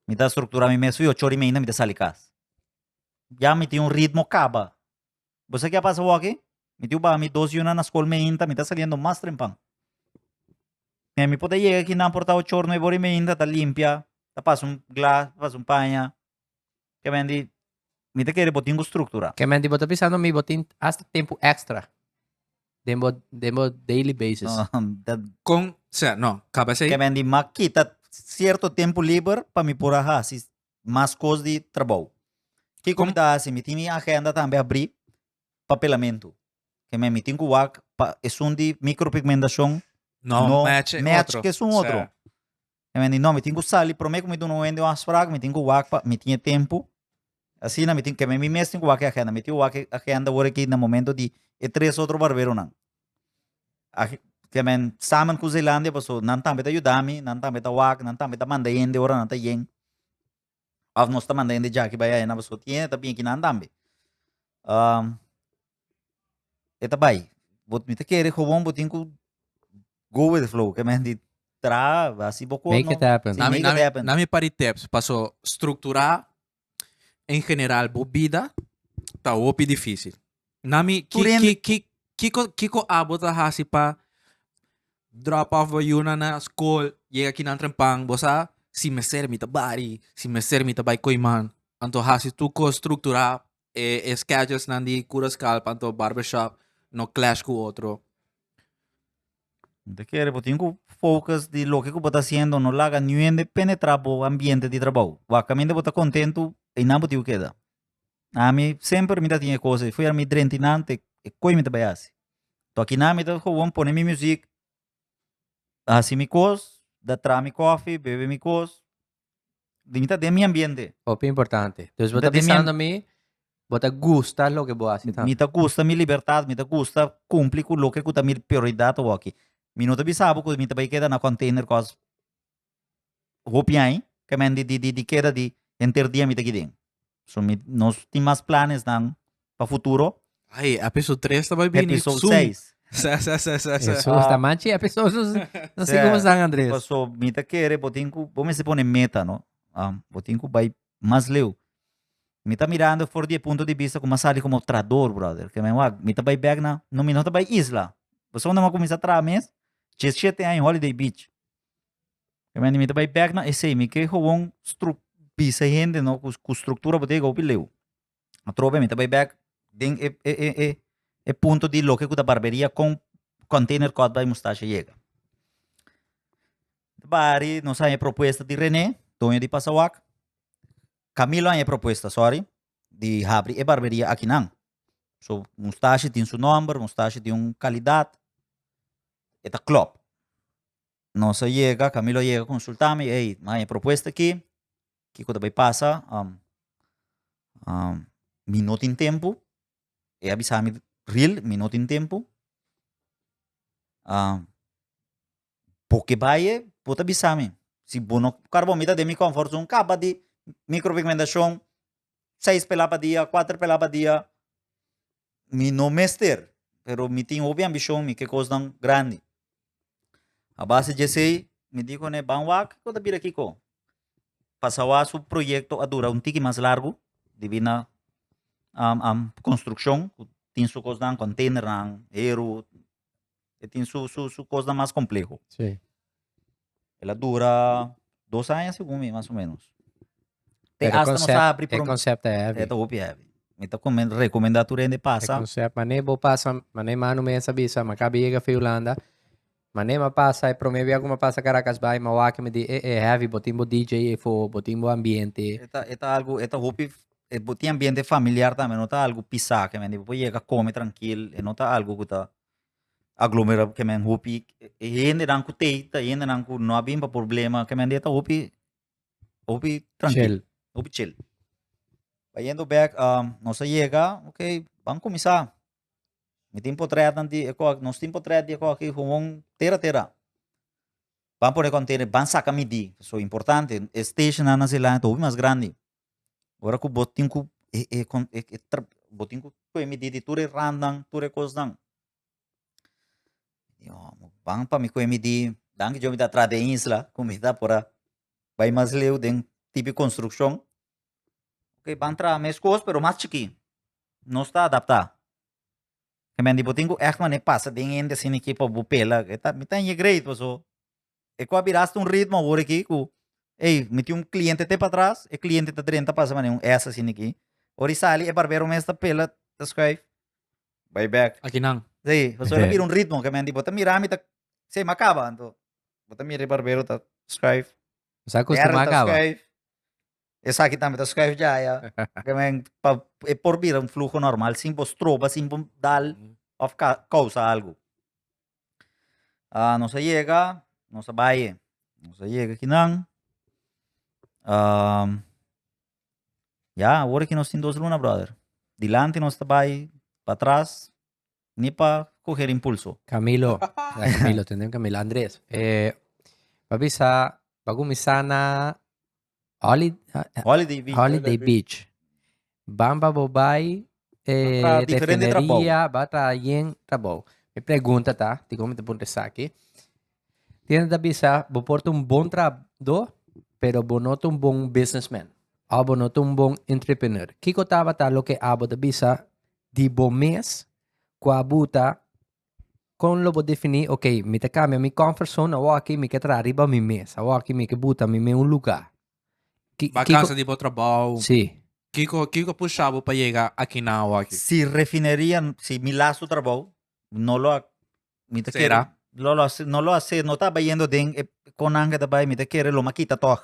Minta estruturar mi mês eu chori ainda minta salicas. Já me tem ritmo caba. Você que passa aqui? Me tiu ba mi 12 yuna na escola ainda minta saliendo mais trempang. Mi pode chegar aqui na porta o chorno e bori me ainda tá limpia. Tá passa glass, passa panha. Que vendi minta querer botinho estruturar. Que me bota pisando mi botin hasta tempo extra. Demo daily basis. Kung, sa, no, kabase, Que vendi maquita certo tempo livre para me pôr a assim mais coisas de trabalho. Que como tá assim, me tinha agenda também abrir papelamento. Que me tinha que work para é de micropigmentação no, match, que é outro. Que vendi não, me tinha que sair, prometo que me não vende umas fragas, me tinha que work para me tinha tempo. Assim, me tinha que me mês tinha que work a agenda, me tinha que work a agenda agora aqui no momento de 3 outro barbeiro não. Que men samen com Zelândia, passou não também tá ajudando, não também tá work, não também tá mandando ora não tá yen. Av nós tá mandando já que vai aí na passou tinha tá bem que não também. Eta vai. Bot me te querer robon botin ku go with the flow, que men di tra assim pouco Make it happen. Sim. nami, make it nami, happen. nami pari tips, paso estruturar em general bobida tá opi difícil. Nami, kiko abota hasi pa drop off yuna na school, llega aqui na trempang, bosa, si meser mi tabari, si meser mi tabay koiman, anto hasi tu ko estruturar schedules nandi cura scalp, anto barbershop, no clash com outro. Te querer botin ku focus de lo que bota haciendo, no laga ni de penetrar o ambiente de trabalho. Wa caminho bota contento e não botiu queda. A mim sempre me tinha coisa, foi a mi drentinante e coi me tabay assim. Tô aqui na me tá robon pone mi music. Assim mi cos, da tra mi coffee, bebe mi cos. Limita de mi ambiente. Opi importante. Entonces, Bota bota pisando a mí, bota gusta lo que vos haces. Me gusta mi liberdade, me gusta cumprir com o que é minha prioridade aqui. Me não te bisabo que me também queda na container cos roupiai, que me de queda de enter dia me te quedem. So me nós tem mais planos dan para futuro. Ai, episode 3 tá vai vir. Episode 6. Eso está manchi, episodios. No sé cómo están, Andrés. So me te querer botinco, vamos se pone meta, no? Botinco vai mais leu. Me tá mirando por de ponto de vista como sali como tradutor, brother. Que me tá vai back na, no me não tá vai isla. Você não vai começar a trabalhar mês, 17 anos Holiday Beach. Kami mita bay back na esse mi que gewoon bisa gente no com estrutura botega o pileu. A trobe mita bay back ding e ponto de lo que da barberia com container cod by mustache chega. Bari nos a proposta de René, Tonho de Passawak. Camilo a proposta, sorry, de abrir e barberia aqui não. So, mustache tem seu nome, mustache tem qualidade. Eta club. Nós chega, Camilo chega consultar-me, ei, mas a proposta aqui, que também passa, minuto em tempo, e avisar-me real, minuto em tempo. Porque vai, pode avisar-me. Se bono carbomida de mi comfort zone, capa de micropigmentação, 6 pelapa dia, 4 pelapa dia, mi no mester, pero mi tenho obvia ambição, mi que coisa grande. A base de sei, me digo né, banwak, ko da bira kiko. Pasawa su proyecto a dura tique mais largo, divina construção, tem su coisa container, aero, tem su coisa mais complexo. Sí. Ela dura 2 anos, segundo mais ou menos. Pero Hasta não sabe el concepto es heavy. Ito upi heavy. Mita recomenda tu rende El passa. concepto, mané bo pasa, mané mano me esa visa, makabi llega fi Holanda. Mané ma pasa, e promevia como pasa Caracas Bay, ma wake me di heavy, botimbo DJ, botimbo ambiente. Ita algo, ita upi, boti ambiente familiar também, não tá algo pisar, que men, depois chega, come tranquilo, e não tá algo que tá aglomera, que men, upi, e ainda não com teita, ainda não com, não há bimba problema, que men, deta upi tranquilo. Chill. Upi chill. Vayendo back, nós chega, ok, vamos começar. Mi tempo tratan di nos tempo tratan di aqui humong tera. Vamos por container, vamos sacar midi. So importante, station na sila to mais grande. Agora ku botin ku botin ku midi di ture randang, ture cosdang. Yo, vamos pa mi ku midi, danke jo mi da trade isla, comida pora. Vai mais leu den tipo construção. Ok, vamos tra mes cos, pero mais chiqui. Não está adaptado. Kemen di botingo echt man passa dingen de sin equipo bupela eta mi tan great so e qua viraste un ritmo ora aqui ku ei meti um cliente te para trás e cliente te 30 passa man essa sin aqui ori sali e barbero me esta pela te scribe vai back Aqui não. sí so era vir un ritmo kemen di bota mira mi ta se macaba anto bota mira barbero ta scribe O sea, acostumbrado. Essa aqui também tá scribe já kemen e por vir um fluxo normal sem postroba sem dal of causa algo. Não se chega, não se vai, não se chega aqui não. Agora que nós temos 2 lunas, brother. Dilante nós se vai, para trás, nem para coger impulso. Camilo, Camilo, tenemos Camilo. Andrés, pag-umisa na Holiday Beach. Holiday Beach. Bamba Bobay, diferente refineria, bata yen trabaho. Me pergunta, tá? Te como te perguntar aqui. Tiene da bisa, boporta bom trabalhador, pero bonoto bom businessman. Ou bonoto bom entrepreneur. Kiko tava tá lo que abo da bisa di bom mês, qua buta, con lo bo definir, ok, mi te cambia mi comfort zone, ou aqui mi que arriba mi mês, ou aqui mi que buta mi me un lugar. Vacança de bom trabalho. Sim. Kiko puxava para chegar aqui na aqui. Se refineria, se mi laço trabalho, não lo Será? não lo hace, não tá yendo den con anga da bai, mi te quer lo maquita toch.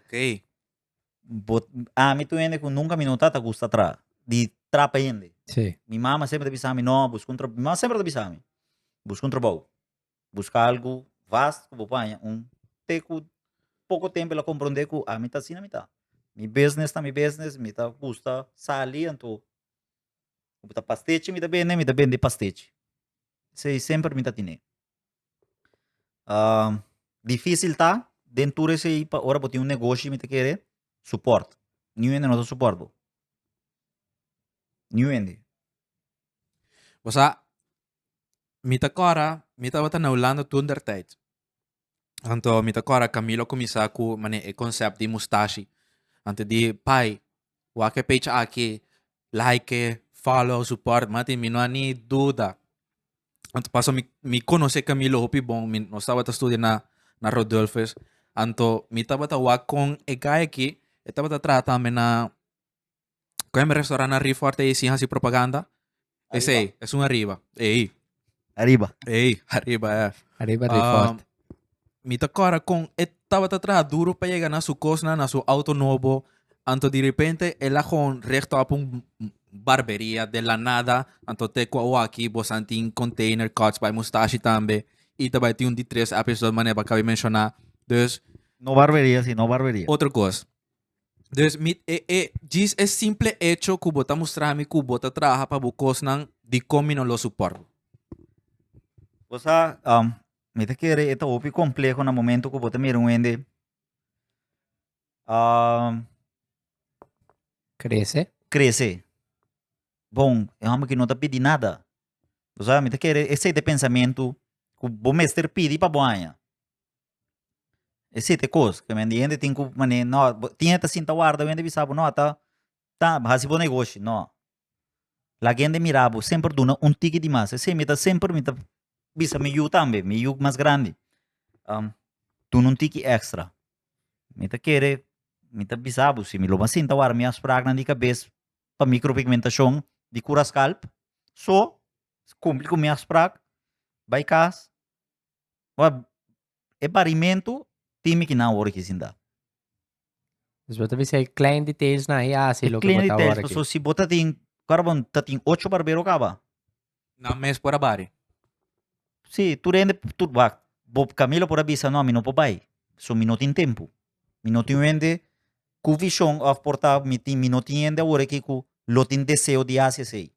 Ok. Mi tu ende com nunca me notata gusta tra, di trapa ende. Sim. Mi mamma sempre te bisami, no, busca trabalho. Mi mamma sempre te bisami. Busca trabalho. Busca algo vasto, como panha, teco pouco tempo ela compreende que a mim tá assim, a mim tá. Mi business, mi tá gusta sali, então, tá pastete, mi tá bem de pastete. Sei sempre mi tá tine. Difícil tá, dentro desse aí, ora botar negócio, mi tá querer, suporte. New ende não tá suporte. New ende. O sea, mita bata na Holanda toen der tijd. Anto mita kora Camilo começar com o conceito de mustache. Anto di pai, wake page aqui, like, follow, support, mati mino ani dúvida. Anto paso mi conoce Camilo hopi bom, mi no estaba ta estudia na Rodolfes. Anto mi taba ta wa con e guy aqui, e taba ta trata me na Kaya may restaurant na Forte e si propaganda. Esse aí, é um arriba. Ei, Arriba. arriba. Arriba de forte. Mita cara com estava atrás duro para chegar na sua costa, na sua auto novo. Anto de repente ela com reto a um barberia de la nada. Anto te com aqui bosantin container cuts by mustache também. E também tem de 3 episódios mané para acabei mencionar. Dus No barbería, sí, no barbería. outra coisa. Dus diz é simple hecho que bota mostrar me que bota trabalha para bocos não de como não lo suporto. O sea, me te quiere, esta opi complejo na momento que você mira um ende. Cresce. Bom, é uma que não tá pedindo nada. O sea, me te quiere, esse de pensamento que o mestre pede para banha. Esse te coisa, que me ende tem que, mané, não, tinha esta cinta guarda, eu ende bisabo, não, tá, hasi bom negócio, não. La gente mirava, sempre duna ticket demais. Esse me tá sempre, me tá, bisa me yu também, me yu mais grande. Duna ticket extra. Me tá querer, me tá bisabo, se me lo cinta guarda, me aspragna de cabeça, para micropigmentação, de cura scalp, cumpre com minha sprag, vai casa, é parimento, time que não hora que se dá. Dus wat we zeggen, klein details na ja, zie lo que Kleine bota details, hora so se bota tem, carbon, tá tem 8 barbeiro acaba. Na mês por abari. Sim, tu rende, tu vai, Bob Camilo por avisa, não, me não vai, so me não tem tempo, me não tem rende, com visão of portar, me não tem rende hora que com lo tem desejo de fazer sei,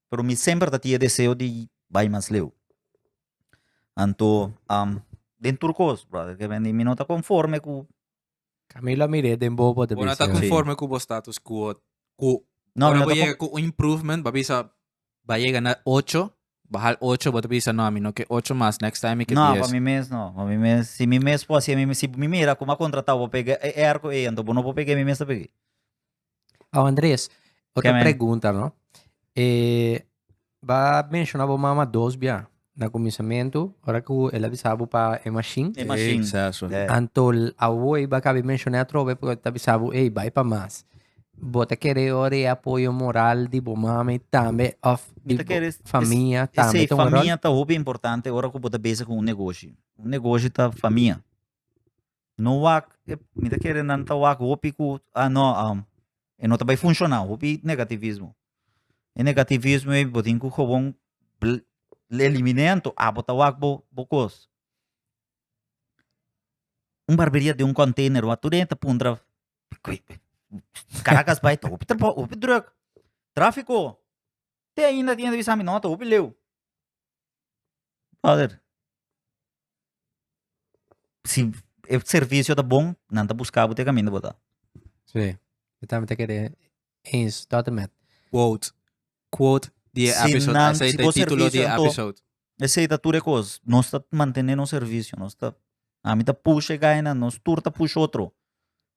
pero me sempre tá tinha desejo de vai mais leu. Anto, dentro turcos, brother, que vende me não tá conforme com. Camilo mire, den bobo de Bueno, está visión. conforme com o status quo. No, Ahora me voy não a llegar con un improvement, va a llegar a 8, bajar 8, va a decir, no, a mí no, que 8 más, next time que não, 10. para mim mesmo não, para mim mesmo, se mim mesmo pode ser, se me mira como a contratar, vou pegar, arco, então, não vou pegar mim mesmo, peguei. Oh, Andrés, otra man? pregunta, ¿no? Va a mencionar vos mama dos bia na comissamento, ora que ela avisava para a machine. É machine. Exato. Antol a voi va cabe mencionar trove porque te avisava, ei, vai para mais. Bota querer ore apoio moral de bomame também of de família também. Essa família tá muito importante, agora que bota base com um negócio. Um negócio tá família. Não há, me tá querendo não tá o pico, não, não tá vai funcionar, o negativismo. E negativismo é botin com o eliminando, bota o bocos. Barberia de container, o dentro pundra. Caracas vai, tá o drug. Tráfico. Te ainda tinha de visar nota, o leu. Brother. Se o serviço tá bom, não tá buscando o caminho de botar. Sim. Eu também te querer eens totalmente. Quote de episode, aceita o título de episode. Aceita tudo coisa. Nós está mantendo o serviço, nós está a mim tá puxa gaina, nós turta puxa outro.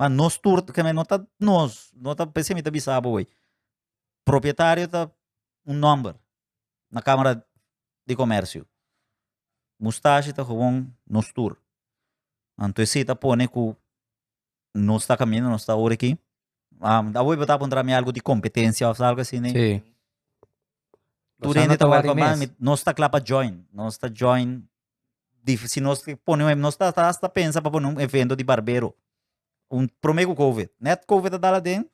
Mas nós turta, que não tá nós, não tá pensei me tá bisabo oi. Proprietário tá number na Câmara de Comércio. Mustache tá com nós tur. Então esse tá pone que nós está caminhando, nós está hora aqui. Da oi botar para mim algo de competência ou algo assim, né? Sim. Tu rende tá welcome, nós está lá para join, nós está join. Se nós ponemos, nós está pensa para pôr um evento de barbeiro. Prometo Covid. Net Covid da lá dentro,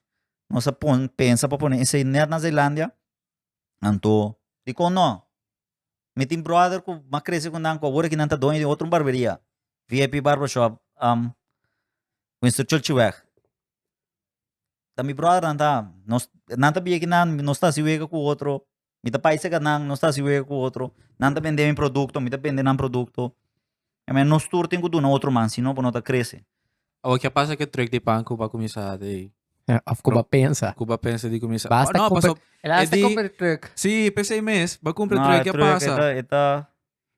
nós pensa para pôr esse net na Zelândia. Então, digo não. Meeting brother com uma cresce com nanco, agora que não tá doido em outra barberia. VIP Barbershop, Winston Churchill. Da mi brother não tá bem que não está se vega com outro. Me tá país que não está se vega com outro. Não tá vendendo produto, me tá vendendo um produto. Mas nós todos temos que dar outro man, senão não tá cresce. O que passa é que truque de panco para começar de Of Cuba pensa. Cuba pensa de começar. Basta não, comprar. passou. Ela basta comprar truck. Sim, pensei mês, vai comprar truque, que passa.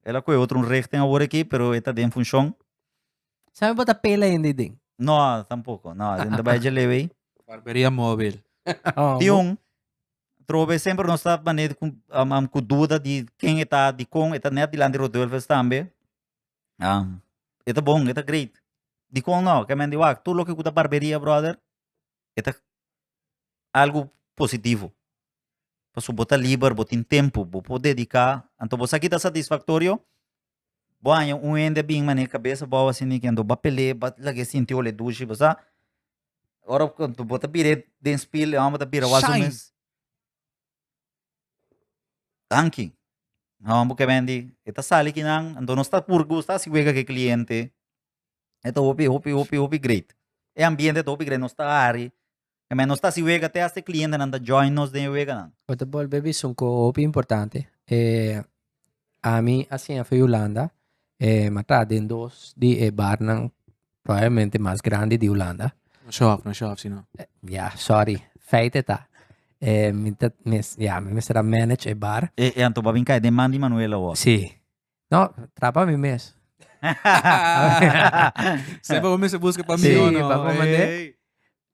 Ela com outro recto agora aqui, pero está em função. Sabe botar pela ainda dentro? Não, tampouco. Não, ainda vai de leve. Barberia móvel. Trove sempre não está maneira com dúvida de quem está de com está net de lá de Rodolfo também. Está bom, está great. De com não, que me digo, tu lo que custa barberia, brother, está algo positivo. Para botar livre, botar tempo, para dedicar. Então você aqui está satisfatório. Bom, ende bem maneira cabeça boa assim que ando bapele, lagi sentiu le duche, você. Ora quando bota bire den spiel, bota bire wasumes. Danke. Não, porque vendi. Esta sali que não, então não está por gusto, se vega que cliente. Ito hopi great. E ambiente to hopi great, não está ari. Que não está se vega até este cliente não está join nos de vega não. Futebol baby son ko importante. A mí assim foi Holanda. Matra den dos di bar ng probablemente mais grande de Holanda. No show off, sino. Ja, sorry. Feite ta. Me será manage bar. E anto ba vinca de mandi Manuela o. Sí. No, trapa mi mes. Sempre o se busca para Sí, mí, ¿no? vamos a mandar.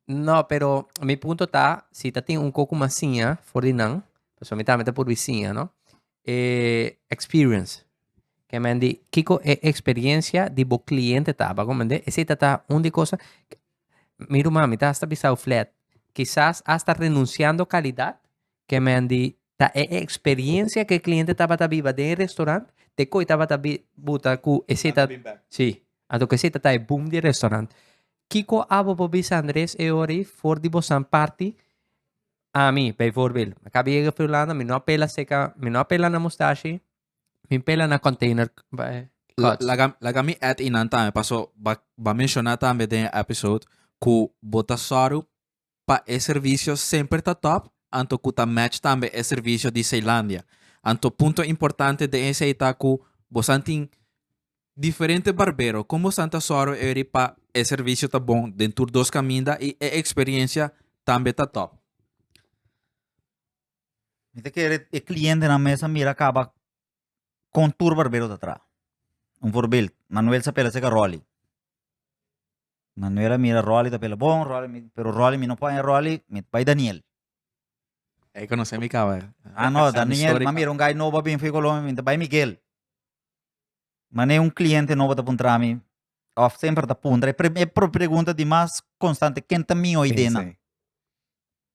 No, pero mi punto está, si te tiene un coco masinha, for dinang, pues a mí también por vizinha, ¿no? Experience. Que me di, kiko experiencia de bo cliente ta, ba como ese está un de cosa. Miro mami, está hasta pisado flat. Quizás hasta renunciando calidad, que me di, ta experiencia que el cliente estaba viva de restaurante, te coi estaba buta ku ese ta. Sí. Anto que ese ta boom de restaurante. Kiko abo po bis Andres e ori for di bosan party a mi bijvoorbeeld. Ik heb hier Finlanda, mi no apela na mustache, mi pela na container cuts. La kami at inanta me paso ba mencionar también de episode ku botasaru pa e servicio sempre ta top anto ku ta match también e servicio di Ceilândia. Anto punto importante de ese itaku bosantin diferente barbero como Santa Soro eri pa e servicio ta bom dentro dos caminda e experiência também ta top. Mite que el cliente na mesa mira acaba com tour barbero de atrás. Voorbeeld, Manuel sa pela sega Rolly. Manuela mira Rolly ta pela bom, pero Rolly mi no pone Rolly, mi pai Daniel. Aí conhece mi cara. No, Daniel, ma mira un guy novo bem foi Colômbia, mi pai Miguel. Mas um cliente novo tá puntra mi, of sempre tá puntra. É pergunta de mais constante, quem tá minha ideia?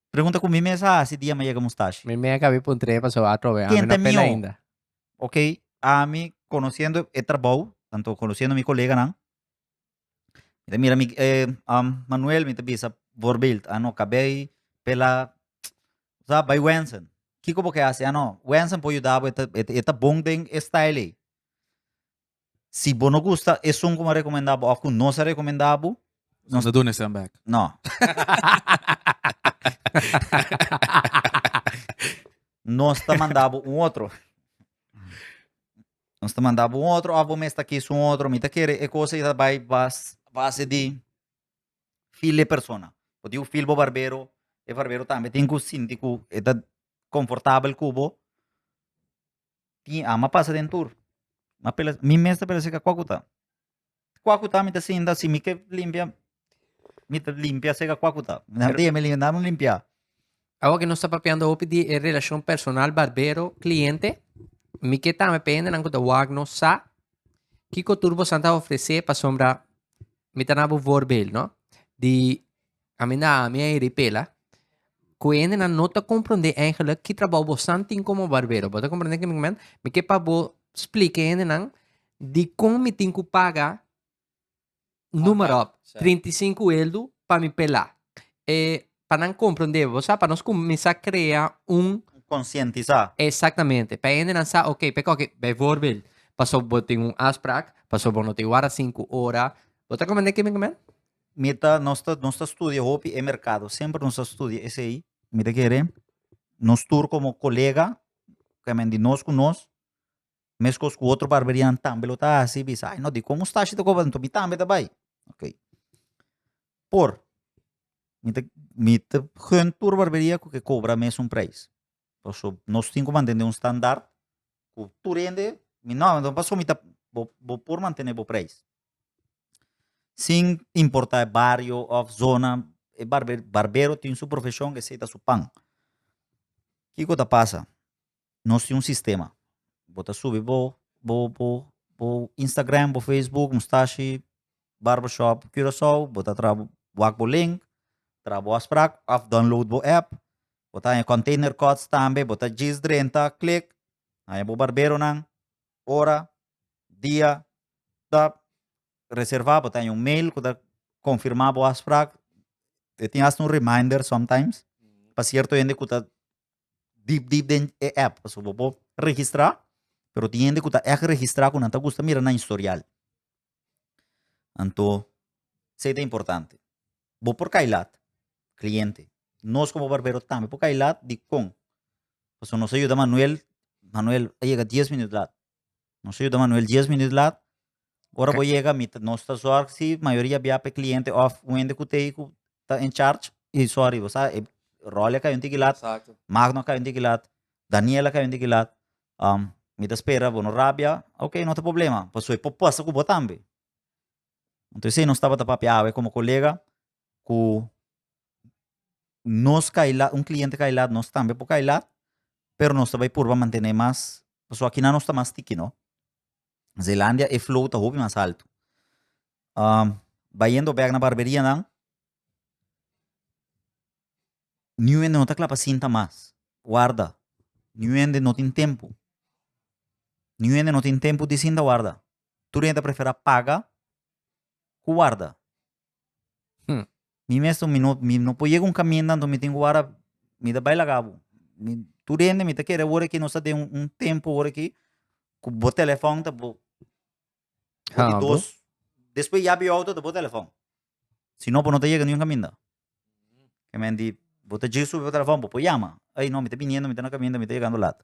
Pergunta comigo mesa, se dia mais mustache. Mi me acabé por tres paso a trove, a ¿Quién no te pela mío? ainda. Ok, a mí conociendo el trabajo, tanto conociendo a mi colega, ¿no? Mira, Manuel, me bisa voorbeeld, no, acabei pela, sabe, by Wensen. Kiko porque hace, no, Wensen pode ajudar, eta bom den style. Se você não gusta, é um como recomendado, ou que não se recomendado, Não se doen stand back. não. Nós está mandando outro. Nós está mandando outro, a vamos estar aqui com outro, me tá querendo, é coisa que vai base de filho persona. Pode o filho barbeiro, e barbeiro também tem que sentir que é confortável cubo. Tem ama passa dentro. Mas pela mim mesmo parece que quacuta me tá sendo assim, me que limpia se que quacuta. Não tem me limpia. Algo que no está papeando opi di relación personal barbero-cliente. Mi que ta me pende nango da wagno sa. Kiko turbo santa ofrecer pa sombra mi tanabo voorbeeld, no? Die a minha ripela. Kuende na nota compreender eigenlijk que trabalho santing como barbero. Bota compreender que me que pa bo explique ende nang de como me tenho que pagar número 35 eldo para me pelar. Para não compreender, você para nós começar a criar Conscientizar. Exatamente. Para ende não sabe, ok, bijvoorbeeld, passou botar afspraak, passou botar 5 horas. Bota compreender que me Mita nossa estudia hopi e mercado, sempre nossa estudia esse aí. Mita querer nos tur como colega, que me nós com nós, mesmo com outro barberian também tá assim, bisa, ai não de como está chito coba, então também tá bem. Ok. Por mita hun tur barberia que cobra mesmo preço. Então nós temos que manter standard, o tur rende, não, então passou mita por manter o preço. Sem importar barrio ou zona, barbero tem sua profissão que seita su pão. ¿Qué cosa pasa? Nós temos sistema. Bota subir bo Instagram, bo Facebook, Mustache, Barbershop, Curaçao, bota wak bo link, bo asprak, af download bo app, bota em container codes também, bota gis 30, click, aí bo barbero nang, hora, dia, da, reservar, bota em mail, kuda confirmar bo asprak, tem hasta reminder sometimes, para cierto gente kuda deep den app, so bo registrar, pero tiende kuda echt registrar kun anta gusta mira na historial. Então, isso é importante. Bo por kailat, cliente. Nós como barbero também por kailat di com. Pues nos ayuda Manuel llega 10 minutos lá. Nos ayuda Manuel 10 minutos lá. Agora vou chegar, nós está só se maioria via pe cliente off, o ende kutei ku tá em charge. E sorry, você Rolia caiu lat, Exacto. Magno caiu lat, Daniela caiu lat. Me espera, bueno, rabia, ok, não tem problema. Pues soy proposta ku botambe. Então, se não estava tapapeado, como colega, que nós caíla, cliente caíla, nós também por caíla, pero nós também por manter mais, só aqui não está mais tiki, não? Zelândia é flow tá hobby mais alto. Vai indo bem na barberia, não? New Ende não tá clapa cinta mais. Guarda. New Ende não tem tempo. New Ende não tem tempo de cinta guarda. Tu ainda prefere paga guarda. Mi mesto no puedo llegar un caminho tanto me tengo guarda me da baila gabo. Tu rende me te quer agora que nós tem tempo agora aqui com o telefone tá bo. Dos depois já viu auto do telefone. Se não não te chega nenhum caminho. Que me di bota Jesus o telefone po llama. Aí não me tá viniendo me tá na caminho me tá chegando lá.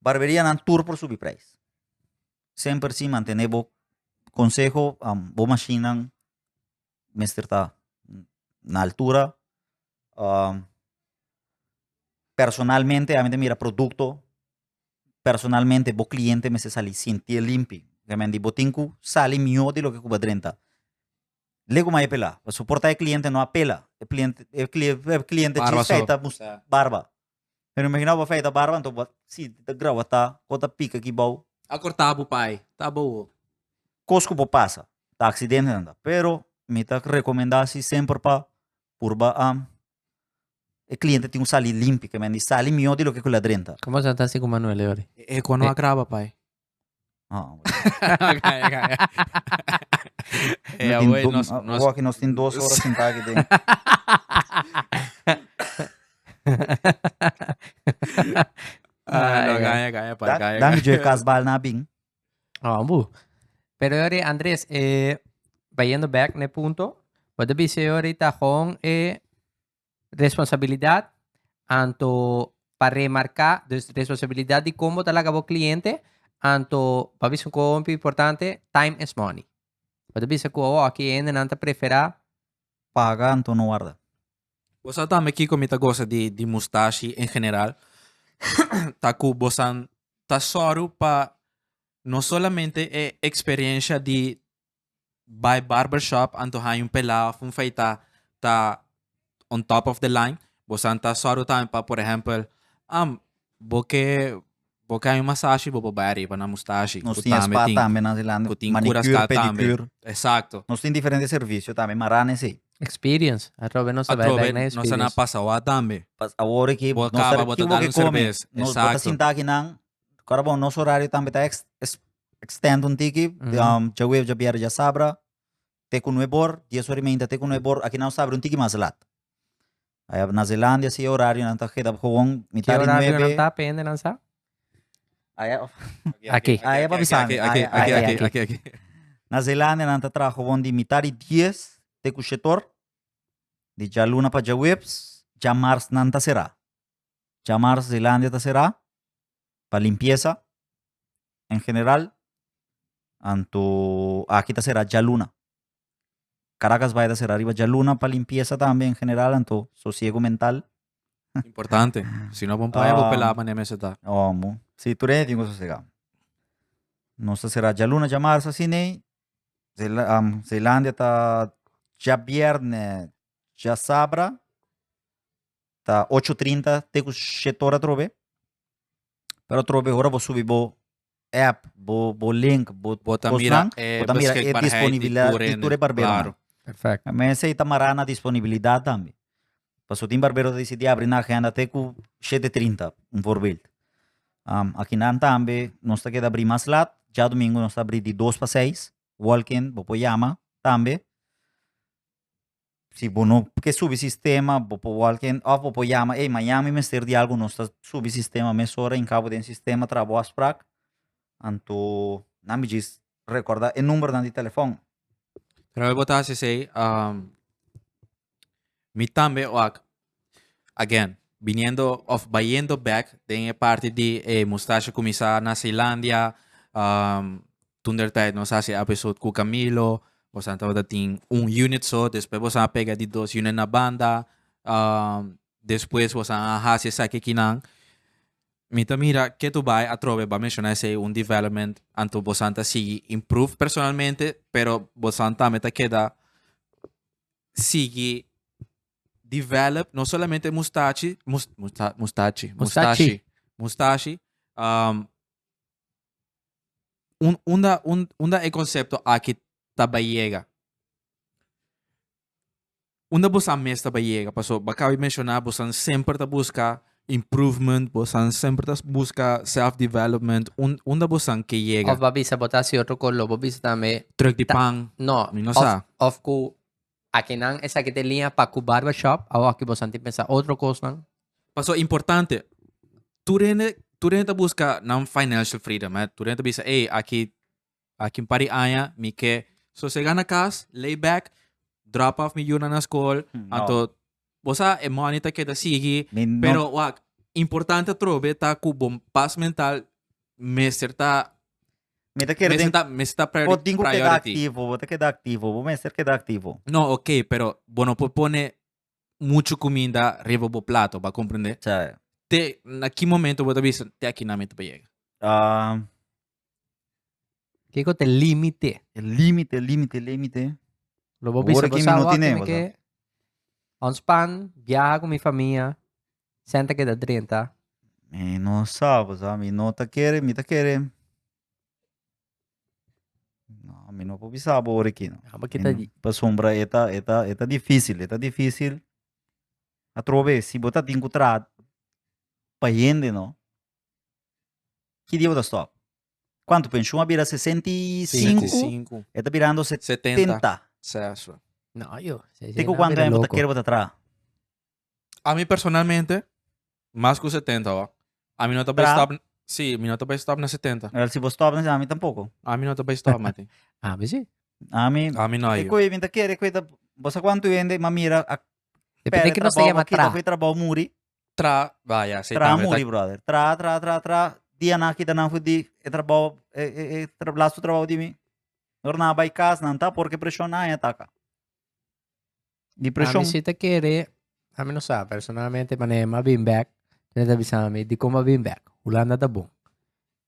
Barberia nan tour por subir price. Sempre sim mantener bo consejo bo machine mestre tá na altura. Personalmente a mí mira producto personalmente bo cliente me se sali sentir limpi que me di botinku sali mio de lo que cuba 30 lego mai pela o soporta el cliente no apela el cliente feita barba pero imaginava feita barba então si te grava tá cota pica aqui bom Acortabo pai, tá boa. Cosco po passa tá acidente nada pero me tá recomendar si sempre pa purba el cliente tem sali limpi que me di sali mio de lo que cuba 30 ¿Cómo se está así con Manuel ahora? Quando agrava pai. Aqui nós temos 2 horas sentados aqui dentro. Ganha, pai, ganha. Dá-me de casbal na bing. Pero ahora, Andrés, vayendo back ne punto, pode dizer ahorita con responsabilidad, tanto para remarcar responsabilidad de cómo te la acabó cliente, tanto para ver un importante, time is money. Pode dizer que aqui ainda não te prefere pagar, então não guarda. Você também aqui com gosta de mustache em geral, tá com você tá só para não somente a experiência de by barbershop, anto hay pelado, feita tá on top of the line, você tá só também para, por exemplo, porque hay massagem, vou bayar para na mustache. Nós temos spa também na Zelândia, manicure, pedicure. Exato. Nós temos diferentes serviços também, marane sim. Experience. Atrove não se vai back na experience. Nós na passawa também. Agora que nós estamos que come. Nós bota sentar aqui não. Agora bom, nosso horário também tá extend um tiki. Já web já biar já sabra. Te com nuebor, 10 horas e meia te com nuebor. Aqui não sabe um tiki mais lá. Aí na Zelândia se horário não tá queda com mitad de 9. Que horário não tá pende não sabe? Aqui. Aí é para avisar. Aqui. Na Zelândia não tá trabalhando de mitad de 10 te com setor. De já luna para já webs, já mars não tá será. Já mars Zelândia tá será. Para limpeza em geral. Anto aqui tá será já luna. Caracas vai ser arriba já luna para limpeza também em geral, então sosiego mental. Importante. Se não vamos para vou pelar para mesa tá. Se tu é digo sossegado. Nossa será já luna já março assim né. Zelândia tá já viernes já sabra. tá 8:30 te ku 7 horas trove. Pero trove hora vou subir bo app, bo link, bo Bota mira, kosnang, bota mira é disponibilidade de ture barbero. Claro. Perfecto. Mas aí tá marana disponibilidade também. Passou tem barbero decidi abrir na agenda até com 7:30, voorbeeld. Aqui na também, nós tá queda abrir mais lá, já domingo nós tá abrir de 2 para 6, walk-in, bo yama também. Se não, porque subsistema, bo walk-in, ou bo yama, Miami mestre de algo nós tá subsistema, mesora em cabo de sistema trabalho as prac. Anto, não me diz, recorda o número de telefone. Pero botar se say, mi tambe wak, again, vayendo back, de parte de mustache kumisa na Zealandia, tunder tijd nos hace episode ku Camilo, vos han tawad ting unit so, después vos han pega de 2 unit na banda, después vos han hace sa kinang. Mita mira que tu vai a trove va mencionar ese un development anto vos anta sigue improve personalmente, pero vos anta meta queda sigue develop no solamente mustache, unda el concepto aquí tabayega. Unda vos an mes tabayega, paso bakawi mencionar vos an sempre ta busca improvement, vos an sempre ta busca self-development, unda vos an que llega. Of babisa botasi otro collo, babisa también. Truck de pan, No, no sa. of ku akinang esa que te linha pa ku barbershop, o aqui você tem pensar outro coisa. Paso importante, tu rende busca non financial freedom, tu rende bisa, aqui pari aya, mi que, so se gana cas, lay back, drop off mi yuna na school, anto, bosa e monita que da sige, pero wak, importante trobe ta ku bom paz mental, mestre ta Pode quedar priority. ativo, vou ter que dar ativo, vou mestre quedar ativo. No, ok, pero bueno, pone mucho comida arriba do plato, va compreender? Cioè, Te, na que momento vou te avisar, te aqui na mente chega. Que te limite. limite. Lo vou bisa Agora que bosa minuto wa nem, que ons pan, viaja com minha família, senta que dá 30. Não sabe, sabe? Não tá querendo, me tá querendo. Não, me não pode saber agora aqui, não. Porque tá Para sombra, é difícil. A trove, se botar de encontrar, para gente, não? Que dia você stop? Quanto pensou? Vira 65? 65. Está virando 70. Certo. No, yo. Tengo quanto tempo quero botar atrás? A mim, personalmente, mais que 70, ó. A mim não tá para stop. Sim, a mim não tá para stop na 70. Se você stop, a mim tampouco. A mim não tá para stop, Mati. Ah, mas sim. A mim não é eu. coisa, me tá querendo, coisa. Você quanto vende, mas mira, Depende que não se chama tra. Foi trabalho muri. Vai, sei Tra muri, brother. Tra. Dia na kita na fudi, trabalho, trabalho de mim. Norna vai casa, não tá, porque pressiona e ataca. De A pressão. mí si te quiere, a mí no sabe, personalmente, manema being back, tienes que avisar a mí de cómo being back. Holanda está bom.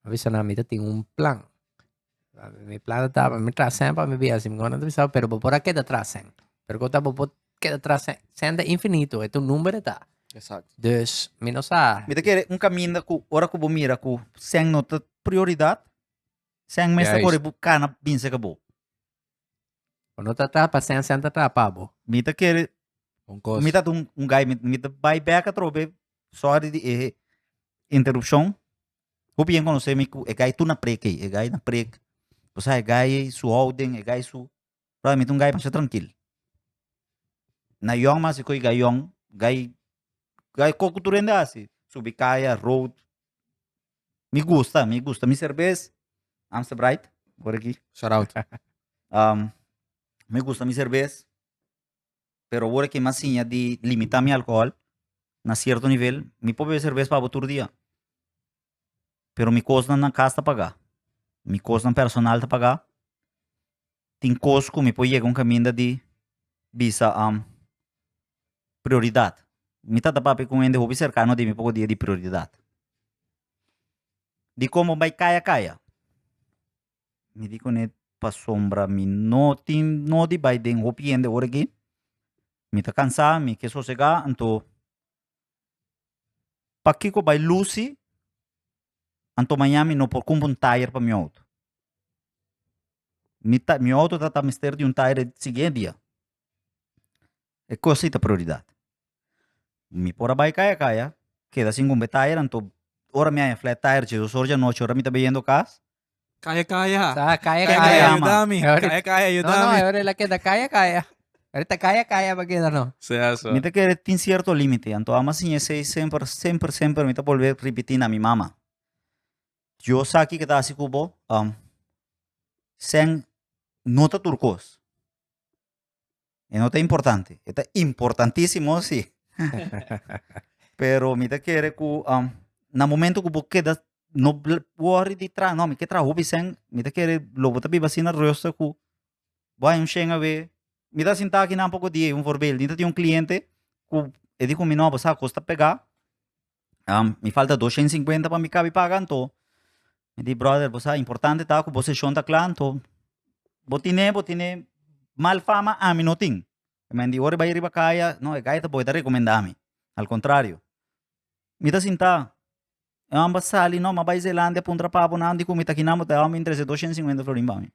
Avisar a mí que tengo un plan. Mi plan está, me traen para mi vida, si me van a avisar, pero por aquí te atrasen. Pero por que te atrasen, sean de infinito, este número está. Exato. Dus, me no sabe. Me te quer caminho com hora que mira com sem nota prioridade, sem mestre É por isso. buscar na pinça acabou. Quando te atrapa, sean te atrapa, bo. Me te quer Coisa. me tá guy me te vai back a trobe só de interrupção. O bem conhecer me é guy tu na preque, é guy na preque. Você é guy su holding, é guy su. Provavelmente guy mais tranquilo. Na young mas é coi guy coco tu rende assim. Subicaia, road. Me gusta, mi cerveza. Amstel Bright, por aqui. Shout out. Me gusta mi cerveza, pero agora que mais tinha de limitar mi álcool na certo nível, me pode beber cerveja para outro dia. Pero me custa na casa tá pagar, me custa na personal tá pagar. Tem coisas que me pode chegar caminho de visa prioridade. Me tá da papo com ende hobby cercano de me pouco dia de prioridade. De como vai caia. Me digo net pa sombra mi no de vai den hobby ende hora aqui. Me tá cansado, me quer sossegar, então Pakiko by Lucy, anto Miami no por comprar tire para meu auto. Meu auto tá mister de tire seguinte dia. É coisa da prioridade. Mi pora vai kaya, queda sem comprar tire, anto ora minha flat tire, de 2 horas da noite, ora me tá bem casa. Kaya. Kaya, Kaya, kaya. ayudami. Ahorita- Kaya, No, ayudami. ahora la queda kaya. Ahorita kaya pa queda, no. Eso. Me te que tem certo limite, anto ama assim esse sempre me tá volver repetir na minha mama. Eu saki que tá assim cubo, sem nota turcos. E nota importante, é importantíssimo sim. Pero me te quer que na momento que você queda no worry de tra, não me que tra hobby sem, me te quer lobo tá biba assim na rosto que vai chega ver. Me dá sentar aqui na pouco dia, verbal. Então tem cliente que eu digo me não, você custa pegar. Me falta 250 para me cabe pagar, então. Me diz, brother, você é importante, tá? Que você chonta claro, então. Botine, mal fama, a mim não tem. Me diz, ora vai ir para caia, não, é caia, tá bom, tá recomendar-me. Al contrário. Me dá sentar. Ambas sali, não, mas vai Zelândia, puntra papo, não, digo, me tá aqui, não, tá, me interessa 250 florim para mim.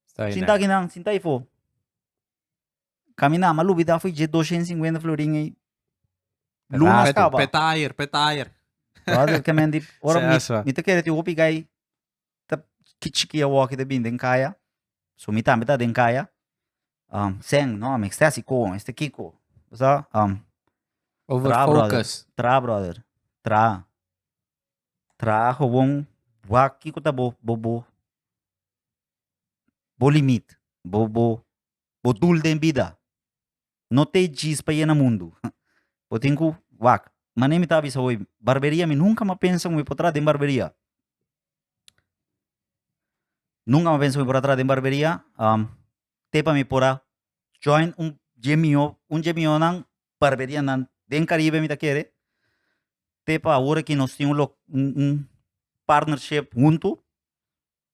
Está bien. Sinta aqui, não, sinta aí, fo. Caminhar, mas lubida foi de 250 florim aí. Lunas acaba. Petire. Brother, que me diz, ora, Essa. me te quer, te upi gai, tá, kichiki a walk de bem, den caia. So, me tá den caia. Sen, não, me está assim, com, este kiko. Sa, Overfocus. Tra, brother. Tra, bom, waki ko ta bo limite. Bo dul den vida. Não tem giz para ir no mundo. Eu tenho wak. Mas nem me tá avisando hoje. Barberia, me nunca me pensa em por trás de barberia. Nunca me pensa em por trás de barberia. Tepa me pora join gemio nang barberia nang den Caribe me tá querer. Tepa agora que nós temos partnership junto,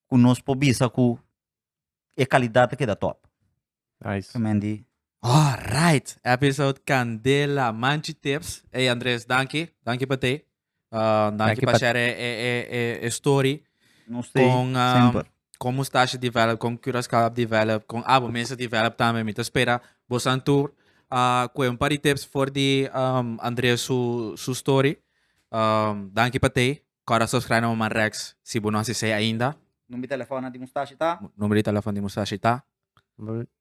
que nós podemos com a qualidade que dá top. Nice. Mendi. Alright. Episode Candela Manchi Tips. Hey Andres, danke. Danke para te. Danke para share a story Nós tem com sempre. como estás a develop, como Curaçao develop, com abo mensen develop também. Me espera. Bosan tour. Com um par de tips for the Andres su story. Danke para te. Agora subscribe no Man Rex se você não assistiu ainda. Número de telefone de Mustache tá? Número de telefone de Mustache tá?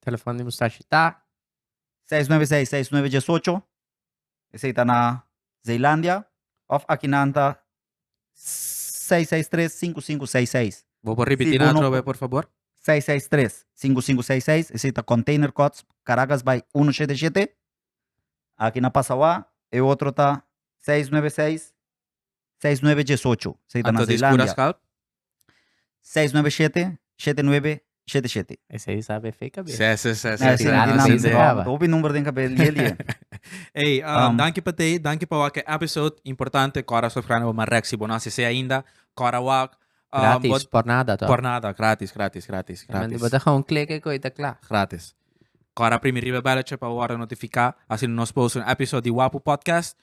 Telefone de Mustache tá. 696-6918. Esse aí tá na Zelândia. Of aqui na Anta 663-5566. Vou repetir Sim, outra uno- vez, por favor. 663-5566. Esse aí tá Container Cots Caracas by 177. Aqui na Passauá. E o outro tá 696-6918. Esse aí tá na Anto de Zelândia. Curaçao. 697-7977. Esse aí sabe fake Sim. tirado sem zerava. Ouve o número de cabelo dele. Hey, danke para te, danke para que episode importante. Agora subscribe no Man Rex se você não assistiu ainda. Agora wak. Gratis, por nada. To. Por nada, gratis. Mandi bota ka un click ko ita kla. Gratis. Agora primeiro belletje para agora notificar assim nós post episode de Wapo Podcast.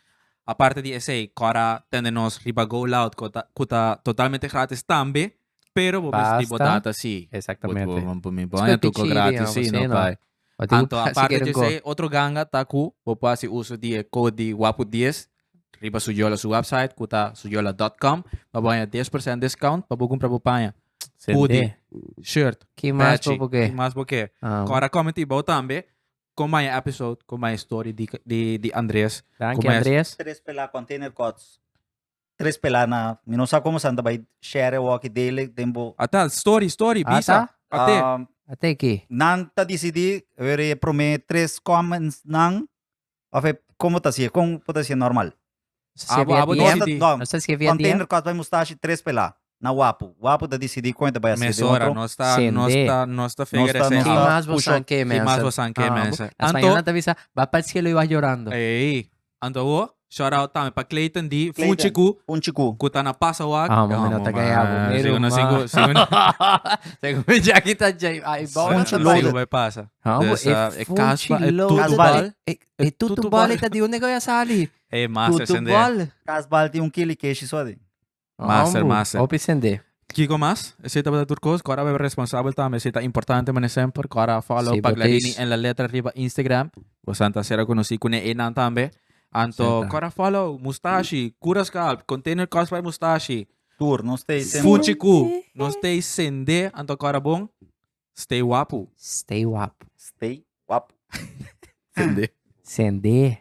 A parte de esse, agora tende-nos riba Go Loud, kuta totalmente grátis também. Pero vou Basta. vestir botata sim. Exactamente. Vamos me banha tudo grátis sim, não vai. Anto a parte de esse, outro ganga tá ku, vou fazer uso de code Wapo 10. Riba sujola su website, kuta sujola.com. Babanha 10% discount para comprar bopanha. Hoodie, shirt, Que mais patchy, po que? mas porque. Agora comment ibaw também com mais episode, com mais story de Andres. Danke, Como é? Andres. 3 pela Container Cots. 3 pela na. Eu não sei como santa vai share o walk dele. Tempo. Até story, Ah, bisa. tá? Até. Até aqui. Nanta decidi. Eu prometo 3 comments nang. Afe, como tá assim? Como pode ser normal? Se havia abo dia. decidi. Não sei se havia dia. Container Cots vai mustache 3 pela. Na Wapo. Wapo da decidi quanto vai ser. Mesora, não está figure Não esse. Que está. mais puxou. você quer, Que mais mensa? você quer, mensa? As manhãs te avisa, vai para o cielo e vai chorando. Ei, anto shout out também para Clayton D. Clayton. Funchiku, Punchiku. kuta na Pasawag. Mamãe, não tá ganhando. Segundo. Segundo já que tá já. Ai, bom. Funchi Sigo loaded. vai passa. Vamos, Dessa, é caspa, é tudo tudo bal. bal. É tudo bal, tá de onde eu ia sair? Master Tudo sende. bol. Casbal tem 1 kg queijo só de. Master, master. Opi sende. Kiko mas, esse para turcos, agora é responsável também, esse é importante, mas sempre, agora follow Sim, Paglarini botéis. en la letra arriba Instagram, você anta será conhecido com ele também, anto, Certo. agora follow Mustache, Cura Scalp, Container Cost by Mustache, Tour, não sei. Tem Funchiku, não stay sende, anto agora bom, stay wapo, Stay wap. Stay up. sende. Sende.